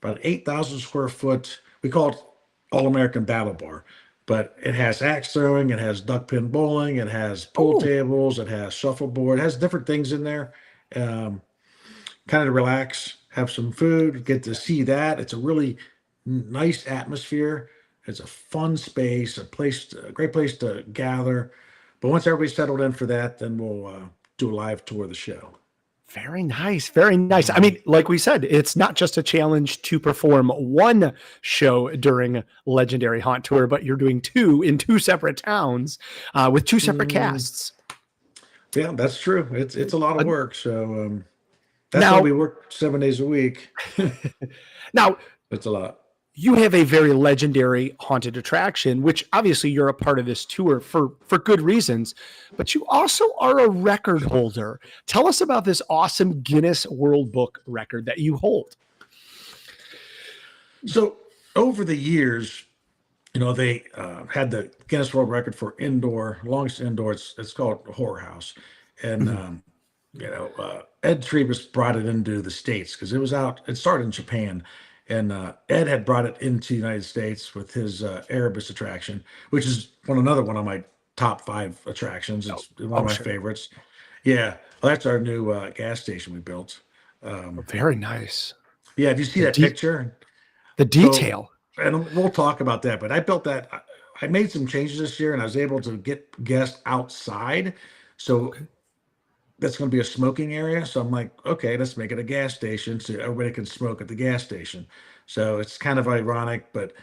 about 8,000 square foot. We call it All American Battle Bar, but it has axe throwing, it has duck pin bowling, it has pool Oh, tables, it has shuffleboard, it has different things in there. Um, Kind of relax, have some food, get to see that. It's a really nice atmosphere. It's a fun space, a great place to gather. But once everybody's settled in for that, then we'll do a live tour of the show. very nice. Very nice. I Mhm. mean, like we said, it's not just a challenge to perform one show during Legendary Haunt Tour, but you're doing two in two separate towns with two separate Mm, casts. yeah, that's true. It's a lot of Uh, work. So that's why now, we work 7 days a week. now, It's a lot. you have a very legendary haunted attraction, which obviously you're a part of this tour for good reasons, but you also are a record holder. Tell us about this awesome Guinness World Book record that you hold. So over the years, they had the Guinness World Record for longest indoor. It's called Horror House, and Mhm. Ed Trebus brought it into the States because it was out. It started in Japan, and Ed had brought it into the United States with his Erebus attraction, which is another one of my top 5 attractions. Oh, It's one of oh, my sure. favorites. Yeah, well, that's our new gas station we built. Very nice. Yeah, if you see The that picture, the so, detail. and we'll talk about that, but I built that. I made some changes this year and I was able to get guests outside. So Okay. that's going to be a smoking area. So I'm like, okay, let's make it a gas station so everybody can smoke at the gas station. So it's kind of ironic, but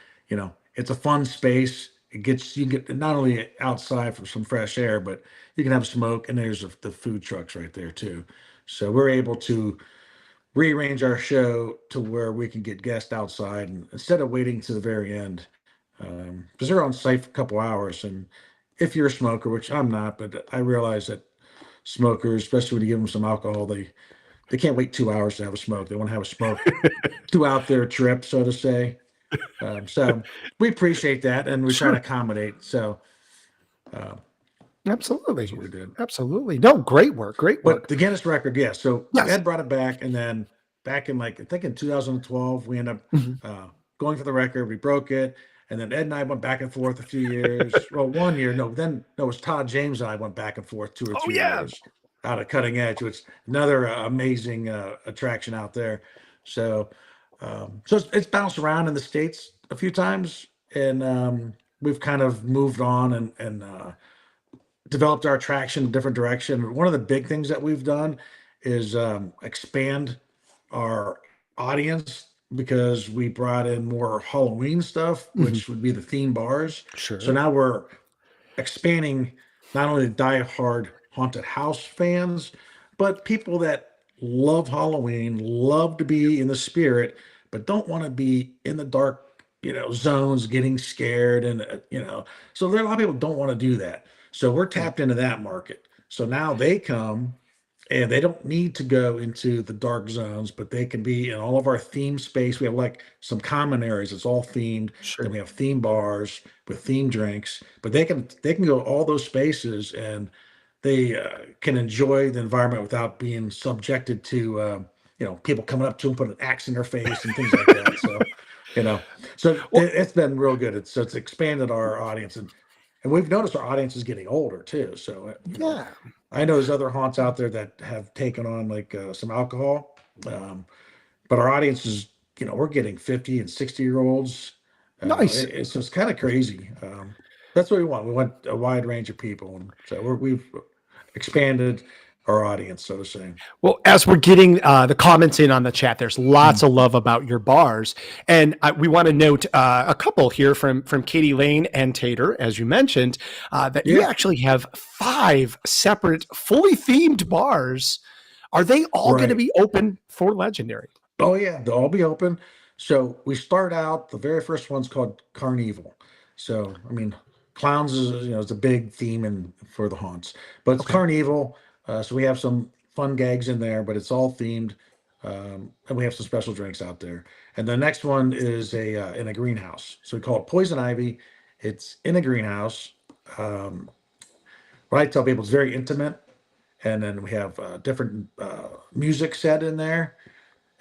it's a fun space. You get not only outside for some fresh air, but you can have smoke and there's the food trucks right there too. So we're able to rearrange our show to where we can get guests outside and instead of waiting to the very end, because they're on site for a couple hours. And if you're a smoker, which I'm not, but I realize that smokers, especially when you give them some alcohol, they can't wait 2 hours to have a smoke. They want to have a smoke throughout their trip, so to say. So we appreciate that and we try to Sure. accommodate. So uh, that's Absolutely. what we did. Absolutely. No, great work. Great But work. the Guinness record, yeah. So Yes. Ed brought it back, and then back in I think in 2012, we ended up Mhm. going for the record. We broke it, and then Ed and I went back and forth a few years. Well, one year, no, then no, it was Todd James and I went back and forth 2 or Oh 3 yeah. years out of Cutting Edge, which another amazing attraction out there. So, it's bounced around in the States a few times, and we've kind of moved on and developed our attraction in a different direction. One of the big things that we've done is expand our audience because we brought in more Halloween stuff, Mhm. which would be the theme bars. So Sure. now we're expanding not only die-hard haunted house fans, but people that love Halloween, love to be in the spirit, but don't want to be in the dark, zones, getting scared, and so there are a lot of people who don't want to do that. So we're Mm. tapped into that market. So now they come and they don't need to go into the dark zones, but they can be in all of our theme space. We have like some common areas. It's all themed. Then Sure. we have theme bars with themed drinks, but they can go all those spaces and they can enjoy the environment without being subjected to people coming up to them, put an axe in their face and things like that. So you know, Well, it's been real good. It's expanded our audience and we've noticed our audience is getting older too. So yeah. I know there's other haunts out there that have taken on like some alcohol, um, but our audience is, we're getting 50 and 60-year-olds. Nice. It's just kind of crazy. That's what we want. We want a wide range of people, and so we've expanded our audience, so to say. Well, as we're getting the comments in on the chat, there's lots Mhm. of love about your bars, and we want to note a couple here from Katie Lane and Tater, as you mentioned, that you Yeah, actually have 5 separate, fully themed bars. Are they all going to right. be open for Legendary? Oh yeah, they'll all be open. So we start out. The very first one's called Carnival. So I mean, clowns is a big theme for the haunts, but it's Okay. Carnival. So we have some fun gags in there, but it's all themed, and we have some special drinks out there. And the next one is in a greenhouse. So we call it Poison Ivy. It's in a greenhouse. Um, what I tell people, it's very intimate, and then we have different music set in there.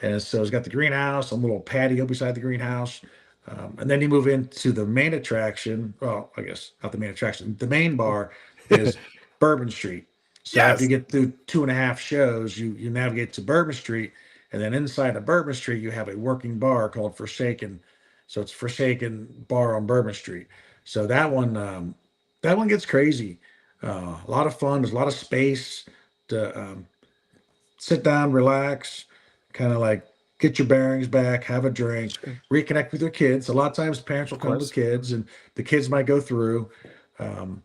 And so it's got the greenhouse, a little patio beside the greenhouse. And then you move into the main attraction. Well, I guess not the main attraction. The main bar is Bourbon Street. So after you Yes. get through 2.5 shows, you navigate to Bourbon Street, and then inside of Bourbon Street, you have a working bar called Forsaken. So it's Forsaken Bar on Bourbon Street. So that one gets crazy. A lot of fun. There's a lot of space to sit down, relax, kind of like get your bearings back, have a drink, Sure. reconnect with your kids. A lot of times parents will Of come with course. kids and the kids might go through. And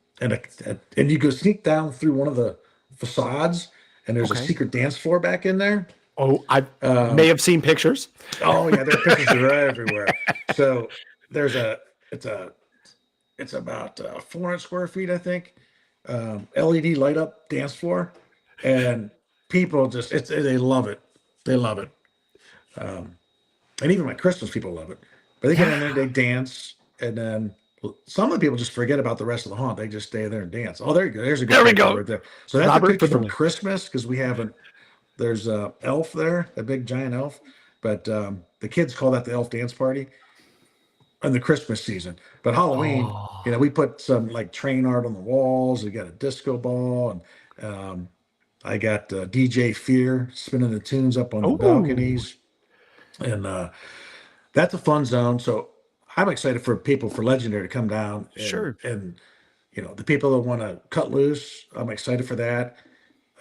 you go sneak down through one of the facades and there's a Okay. secret dance floor back in there. Oh, I may Um, have seen pictures. oh yeah, there are pictures are everywhere. So there's a it's a it's about 400 square feet, I think. LED light up dance floor, and people just they love it. They love it. Um, and even my Christmas people love it. But they get in there, Yeah. they dance, and then some of the people just forget about the rest of the haunt. They just stay there and dance. Oh, there you go. There's a good There we picture go. right there. So that's a Robert, picture put the from link. Christmas because we haven't. There's a elf there, a big giant elf, but the kids call that the elf dance party in the Christmas season. But Halloween, Oh. we put some like train art on the walls. We got a disco ball, and I got DJ Fear spinning the tunes up on the Oh, balconies, and that's a fun zone. So I'm excited for people for Legendary to come down sure. and the people that want to cut loose. I'm excited for that.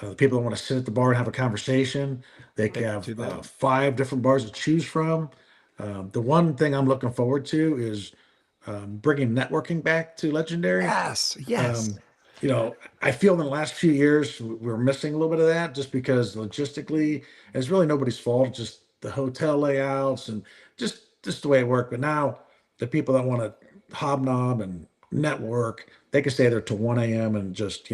The people that want to sit at the bar and have a conversation, they They have do that. 5 different bars to choose from. The one thing I'm looking forward to is bringing networking back to Legendary. Yes. Yes. Um, I feel in the last few years we're missing a little bit of that just because logistically, and it's really nobody's fault, just the hotel layouts and just the way it worked. But now the people that want to hobnob and network, they can stay there till 1 a.m. and just,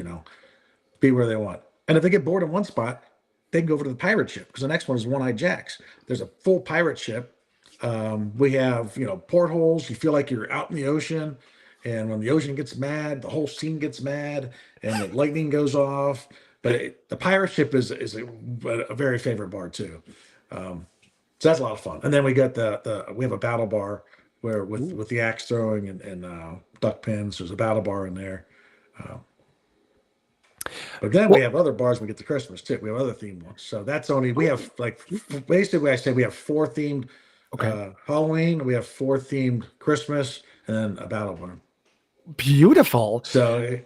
be where they want. And if they get bored in one spot, they can go over to the pirate ship because the next one is One Eye Jacks. There's a full pirate ship. We have, portholes. You feel like you're out in the ocean. And when the ocean gets mad, the whole scene gets mad and the lightning goes off. But the pirate ship is a very favorite bar too. So that's a lot of fun. And then we got we have a battle bar where with the axe throwing and duck pins, there's a battle bar in there. Uh, but then we Well, have other bars when we get to Christmas too. We have other themed ones. So that's only we have like basically I say we have 4 themed okay. Halloween, we have 4 themed Christmas, and then a battle bar. Beautiful. So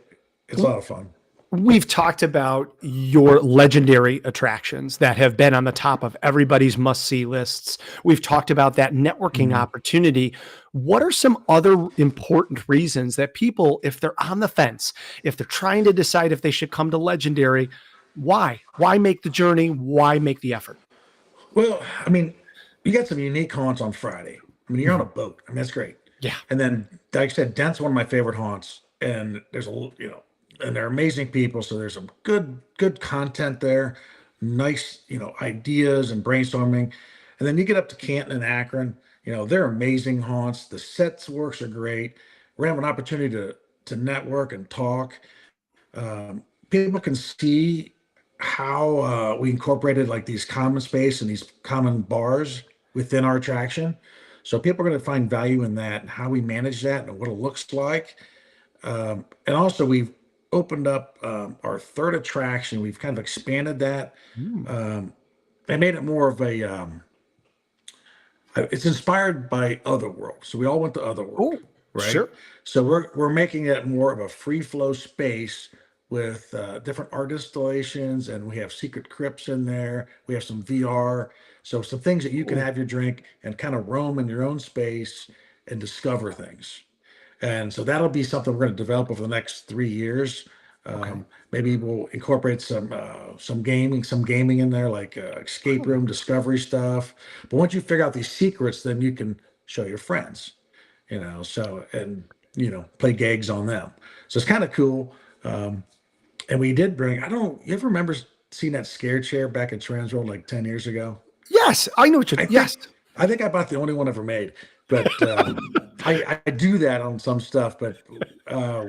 it's a lot of fun. We've talked about your legendary attractions that have been on the top of everybody's must-see lists. We've talked about that networking Mhm. opportunity. What are some other important reasons that people, if they're on the fence, if they're trying to decide if they should come to Legendary, why? Why make the journey? Why make the effort? Well, I mean, you got some unique haunts on Friday. I mean, you're on a boat. I mean, that's great. Yeah. And then, like I said, Dent's one of my favorite haunts, and there's and they're amazing people. So there's some good content there, nice, ideas and brainstorming. And then you get up to Canton and Akron, they're amazing haunts. The sets works are great. We're having an opportunity to network and talk. People can see how we incorporated like these common space and these common bars within our attraction. So people are going to find value in that and how we manage that and what it looks like. And also we've opened up our third attraction. We've kind of expanded that. Mm. And made it more of it's inspired by Otherworld. So we all went to Otherworld, Oh, right? sure. So we're making it more of a free flow space with different art installations, and we have secret crypts in there. We have some VR, so some things that you can Ooh, have your drink and kind of roam in your own space and discover things. And so that'll be something we're going to develop over the next 3 years. okay. Maybe we'll incorporate some gaming in there, like escape room discovery stuff. But once you figure out these secrets, then you can show your friends, So and play gags on them. So it's kind of cool. And we did bring. I don't. You ever remember seeing that scare chair back at TransWorld like 10 years ago? Yes, I know what you. I think Yes. I think I bought the only one ever made, but I do that on some stuff. But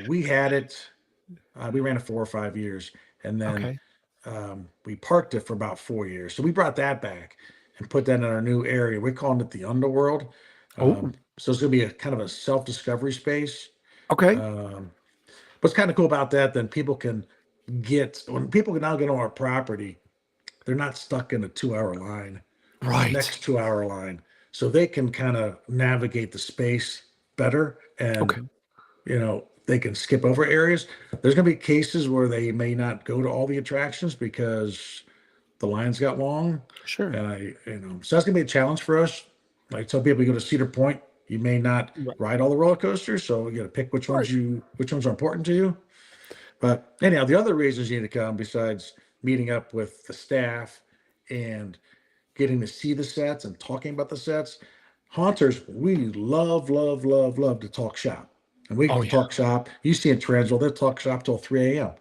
we had it. We ran it 4 or 5 years, and then Okay. we parked it for about 4 years. So we brought that back and put that in our new area. We're calling it the Underworld. Oh, So it's going to be a kind of a self-discovery space. okay. Um, what's kind of cool about that, then when people can now get on our property, they're not stuck in a 2-hour line or the Right. next 2-hour line. So they can kind of navigate the space better, and Okay. they can skip over areas. There's going to be cases where they may not go to all the attractions because the lines got long. Sure. So that's going to be a challenge for us. Like some people, you go to Cedar Point, you may not Right. ride all the roller coasters, so you got to pick which Right. ones are important to you. But anyhow, the other reasons you need to come, besides meeting up with the staff and getting to see the sets and talking about the sets, haunters, we love, love, love, love to talk shop. And we Oh, can yeah. talk shop. You see in TransWorld, they'll talk shop till 3 a.m.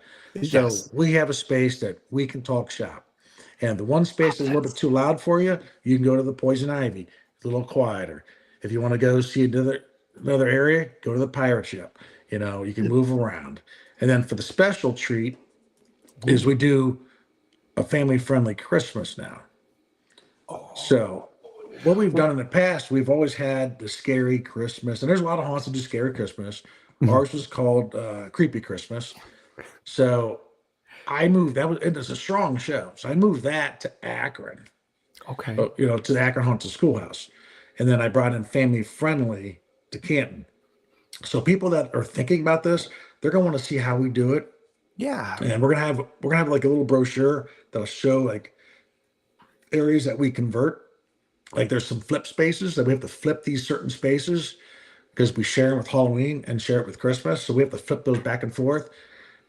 So Yes. we have a space that we can talk shop. And the one space that's a little bit That's too loud for you, you can go to the Poison Ivy. It's a little quieter. If you want to go see another area, go to the pirate ship. You can move around. And then for the special treat is we do a family-friendly Christmas now. So what we've done in the past, we've always had the scary Christmas, and there's a lot of haunts that do scary Christmas. Mhm. Ours was called Creepy Christmas. So I moved it was a strong show. So I moved that to Akron, Okay. to the Akron Haunted Schoolhouse. And then I brought in Family Friendly to Canton. So people that are thinking about this, they're gonna want to see how we do it. Yeah. And we're gonna have like a little brochure that'll show like areas that we convert. Like there's some flip spaces that we have to flip these certain spaces because we share it with Halloween and share it with Christmas. So we have to flip those back and forth.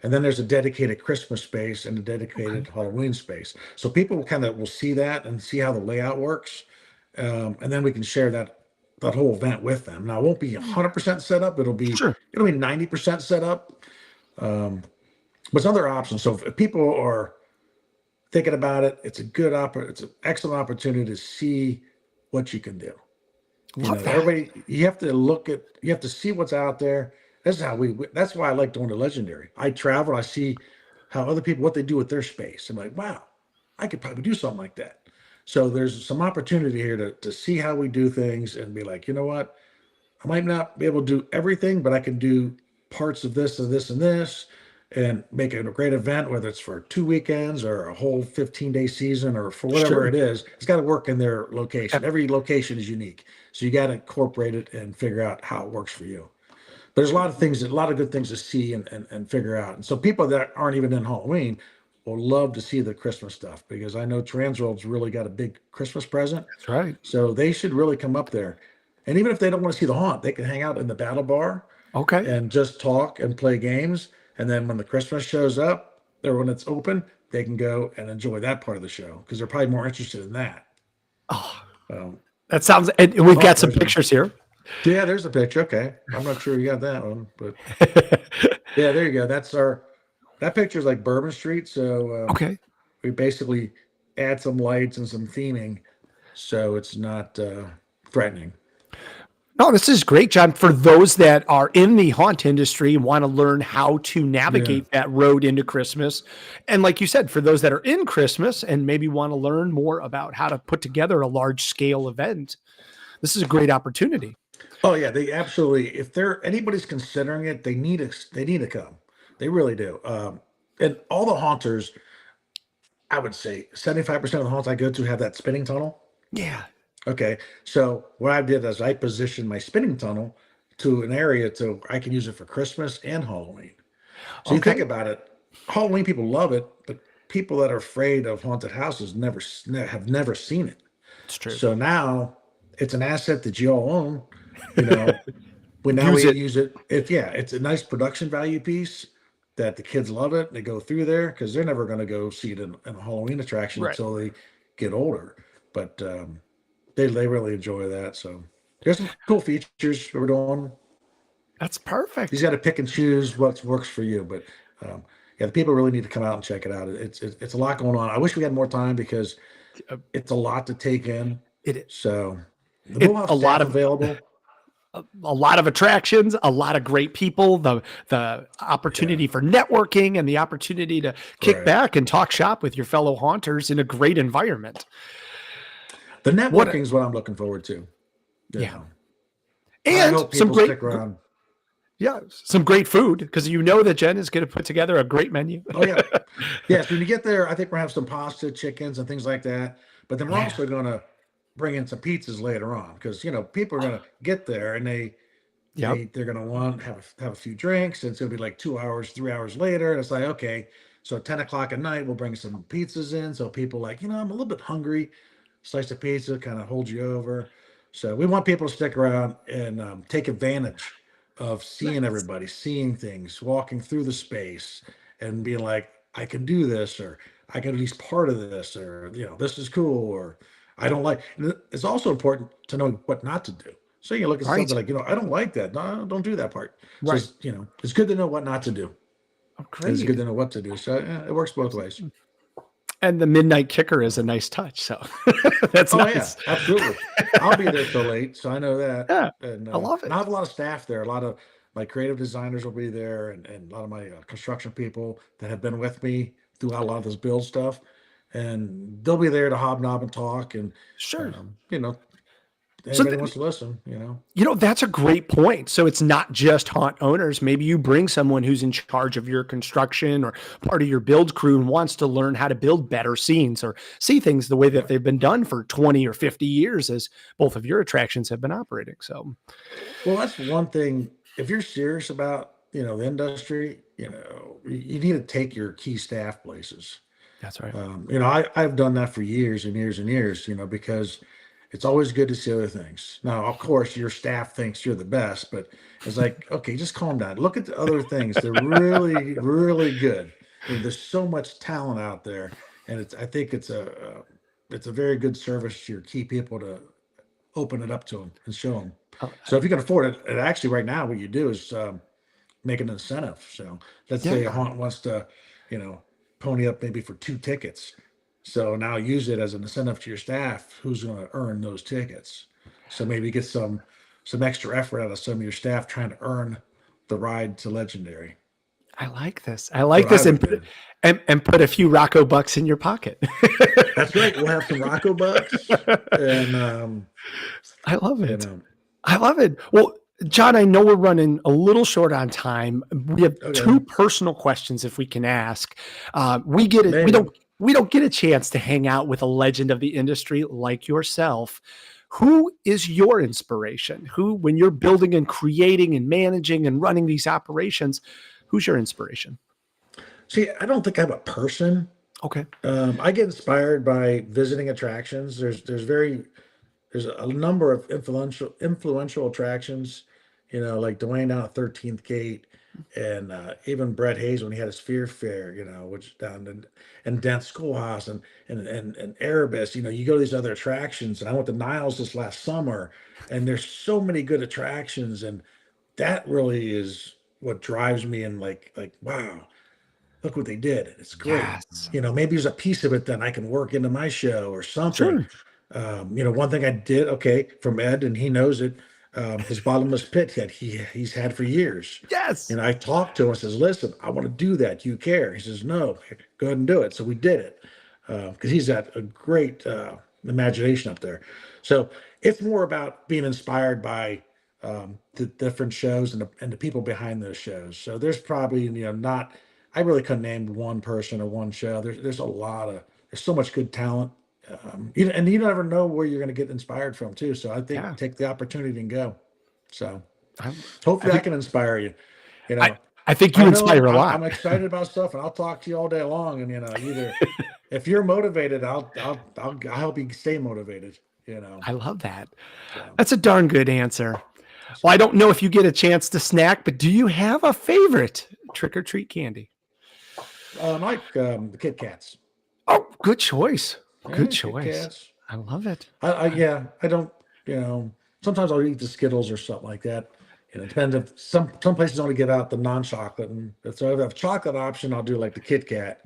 And then there's a dedicated Christmas space and a dedicated Okay. Halloween space. So people will see that and see how the layout works. And then we can share that whole event with them. Now it won't be 100% set up. Sure. It'll be 90% set up. But it's other options. So if people are thinking about it, it's it's an excellent opportunity to see what you can do. Love that. Everybody, you have to see what's out there. That's why I like going to Legendary. I travel, I see how other people, what they do with their space. I'm like, wow, I could probably do something like that. So there's some opportunity here to see how we do things and be like, you know what? I might not be able to do everything, but I can do parts of this and this and this and make it a great event, whether it's for 2 weekends or a whole 15-day season or for whatever Sure. it is. It's got to work in their location. Yep. Every location is unique. So you got to incorporate it and figure out how it works for you. There's a lot of good things to see and figure out. And so people that aren't even in Halloween will love to see the Christmas stuff because I know TransWorld's really got a big Christmas present. That's right. So they should really come up there. And even if they don't want to see the haunt, they can hang out in the battle bar Okay. and just talk and play games. And then when the Christmas shows up or when it's open, they can go and enjoy that part of the show because they're probably more interested in that. Oh, Um, that sounds, and we've got some there's pictures here. Yeah, there's a picture. Okay. I'm not sure you got that one, but yeah, there you go. That picture is like Bourbon Street. So Okay. we basically add some lights and some theming so it's not threatening. No, this is great, John. For those that are in the haunt industry and want to learn how to navigate that road into Christmas. And like you said, for those that are in Christmas and maybe want to learn more about how to put together a large scale event, this is a great opportunity. Oh yeah, they absolutely. If anybody's considering it, they need to come. They really do. And all the haunters, I would say 75% of the haunts I go to have that spinning tunnel. Yeah. Okay, so what I did is I positioned my spinning tunnel to an area so I can use it for Christmas and Halloween. So you think Okay. about it, Halloween people love it, but people that are afraid of haunted houses have never seen it. It's true. So now it's an asset that you all own. You know, we Use it. use it. It's a nice production value piece that the kids love it. They go through there because they're never going to go see it in a Halloween attraction Right. until they get older. But they really enjoy that. So there's some cool features that we're doing. That's perfect. You got to pick and choose what works for you. But the people really need to come out and check it out. It's a lot going on. I wish we had more time because it's a lot to take in. It is. So It's we'll have a lot staff of available. a lot of attractions, a lot of great people, the opportunity for networking and the opportunity to kick Right. back and talk shop with your fellow haunters in a great environment. The networking is what I'm looking forward to. Yeah. I and hope some people great, stick around. yeah, some great food because you know that Jen is going to put together a great menu. Oh yeah, yes. When you get there, I think we're gonna have some pasta, chickens, and things like that. But then we're Yeah. also gonna bring in some pizzas later on because people are gonna get there and Yep. they're gonna want have a few drinks. And it's gonna be like 2 hours, 3 hours later, and it's like okay, so at 10 o'clock at night we'll bring some pizzas in. So people like I'm a little bit hungry. Slice of pizza kind of holds you over. So we want people to stick around and take advantage of seeing Nice. everybody, seeing things, walking through the space, and being like, I can do this, or I can at least part of this, or this is cool, or I don't like. And it's also important to know what not to do. So you look at Right. something like, I don't like that. No, don't do that part. So Right. it's good to know what not to do. Oh, And it's great. good to know what to do. So it works both ways. And the midnight kicker is a nice touch. So that's Oh nice. yeah, absolutely. I'll be there till late, so I know that. Yeah, And I love it. I have a lot of staff there. A lot of my creative designers will be there, and a lot of my construction people that have been with me throughout a lot of this build stuff, and they'll be there to hobnob and talk, and Sure. So anybody wants to listen. That's a great point. So it's not just haunt owners. Maybe you bring someone who's in charge of your construction or part of your build crew and wants to learn how to build better scenes or see things the way that they've been done for 20 or 50 years as both of your attractions have been operating. So, well, that's one thing. If you're serious about, the industry, you need to take your key staff places. that's right. I've done that for years and years and years, because it's always good to see other things. Now, of course, your staff thinks you're the best, but it's like, okay, just calm down. Look at the other things. They're really, really good. There's so much talent out there, and I think it's a very good service to your key people to open it up to them and show them. Oh, So if you can afford it, and actually right now what you do is make an incentive. So let's say a haunt wants to, pony up maybe for 2 tickets. So now use it as an incentive to your staff who's going to earn those tickets. So maybe get some extra effort out of some of your staff trying to earn the ride to Legendary. I like this. I like What this. I And would put, do. and put a few Rocco bucks in your pocket. That's right. We'll have some Rocco bucks, and I love it. and I love it. Well, John, I know we're running a little short on time. We have Okay. 2 personal questions, if we can ask. We get it. Maybe. We don't get a chance to hang out with a legend of the industry like yourself. Who is your inspiration? Who, when you're building and creating and managing and running these operations, who's your inspiration? See, I don't think I'm a person. Okay. I get inspired by visiting attractions. There's a number of influential attractions, like Dwayne down at 13th Gate, and even Brett Hayes when he had his Fear Fair, which down in Dent Schoolhouse and Erebus. You go to these other attractions, and I went to Niles this last summer, and there's so many good attractions, and that really is what drives me. And like wow, look what they did. It's great. Yes. Maybe there's a piece of it that I can work into my show or something. Sure. One thing I did, okay, from Ed, and he knows it, his bottomless pit that he's had for years. Yes. And I talked to him and says, listen, I want to do that. Do you care? He says, no, go ahead and do it. So we did it because he's got a great imagination up there. So it's more about being inspired by the different shows and the people behind those shows. So there's probably, I really couldn't name one person or one show. There's there's so much good talent. And you never know where you're going to get inspired from too. So I think take the opportunity and go. So hopefully I can inspire you. I think you inspire a lot. I'm excited about stuff, and I'll talk to you all day long. And either if you're motivated, I'll help you stay motivated. I love that. So. That's a darn good answer. Well, I don't know if you get a chance to snack, but do you have a favorite trick or treat candy? I like the Kit Kats. Oh, good choice. Good Kit choice. Kats. I love it. I don't, sometimes I'll eat the Skittles or something like that. It depends if some places only give out the non-chocolate. And so if I have a chocolate option, I'll do like the Kit Kat.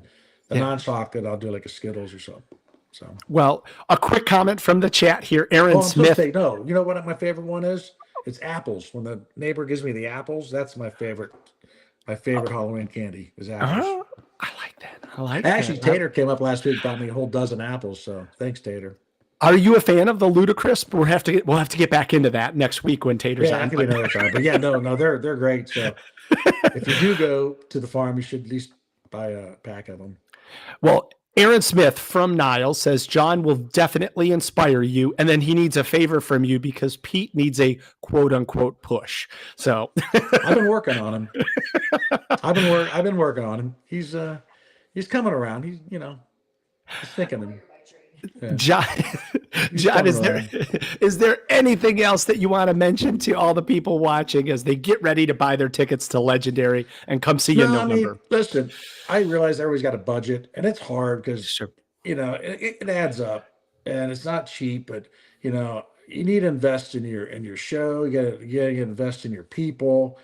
The non-chocolate, I'll do like a Skittles or something. So, well, a quick comment from the chat here. Aaron Smith. No, you know what my favorite one is? It's apples. When the neighbor gives me the apples, that's my favorite. My favorite Halloween candy is apples. I like that. I like Actually, that. Tater came up last week, bought me a whole dozen apples. So thanks, Tater. Are you a fan of the Ludicrous? We'll have to get back into that next week when Tater's Yeah, on. that could be another time. But yeah, no, they're great. So if you do go to the farm, you should at least buy a pack of them. Well, Aaron Smith from Niles says John will definitely inspire you, and then he needs a favor from you because Pete needs a quote unquote push. So I've been working on him. I've been working on him. He's coming around. He's thinking of him. Yeah. John, is there anything else that you want to mention to all the people watching as they get ready to buy their tickets to Legendary and come see you in November? I mean, listen, I realize everybody's got a budget, and it's hard because it adds up, and it's not cheap. But you need to invest in your show. You got to invest in your people,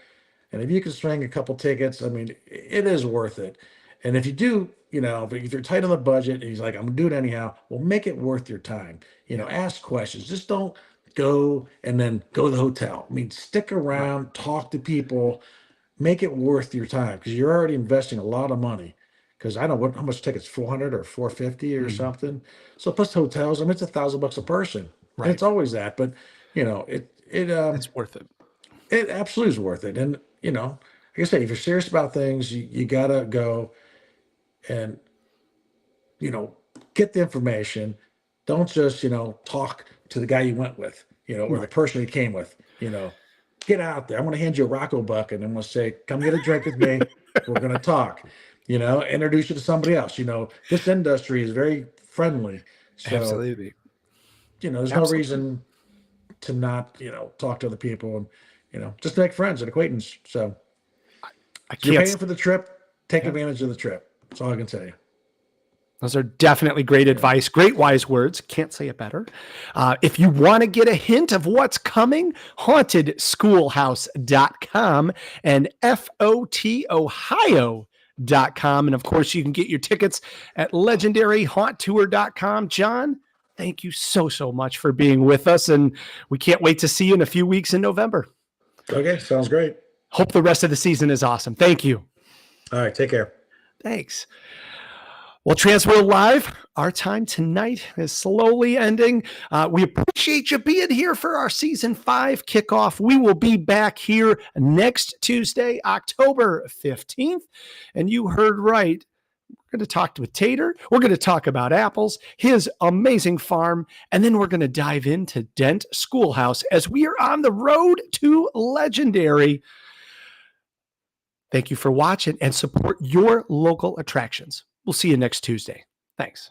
and if you can swing a couple tickets, I mean, it is worth it. And if you do, if you're tight on the budget and he's like, I'm gonna do it anyhow, well, make it worth your time. Ask questions. Just don't go and then go to the hotel. I mean, stick around, talk to people, make it worth your time because you're already investing a lot of money. Because I don't know how much tickets, 400 or 450 or something. So plus hotels, I mean, it's $1,000 a person. Right. And it's always that, but it's worth it. It absolutely is worth it. And like I said, if you're serious about things, you gotta go and get the information. Don't just talk to the guy you went with, or the person you came with. Get out there. I'm going to hand you a Rocco buck and I'm going to say, come get a drink with me. We're going to talk. Introduce you to somebody else. This industry is very friendly. So, absolutely. There's no reason to not talk to other people and just make friends and acquaintance. So you're paying for the trip. Take advantage of the trip. That's all I can tell you. Those are definitely great advice. Great wise words. Can't say it better. If you want to get a hint of what's coming, hauntedschoolhouse.com and FOTOhio.com. And of course, you can get your tickets at legendaryhaunttour.com. John, thank you so much for being with us. And we can't wait to see you in a few weeks in November. Okay. Sounds great. Hope the rest of the season is awesome. Thank you. All right. Take care. Thanks. Well, TransWorld Live, our time tonight is slowly ending. We appreciate you being here for our Season 5 kickoff. We will be back here next Tuesday, October 15th. And you heard right. We're going to talk with Tater. We're going to talk about apples, his amazing farm, and then we're going to dive into Dent Schoolhouse as we are on the road to Legendary. Thank you for watching and support your local attractions. We'll see you next Tuesday. Thanks.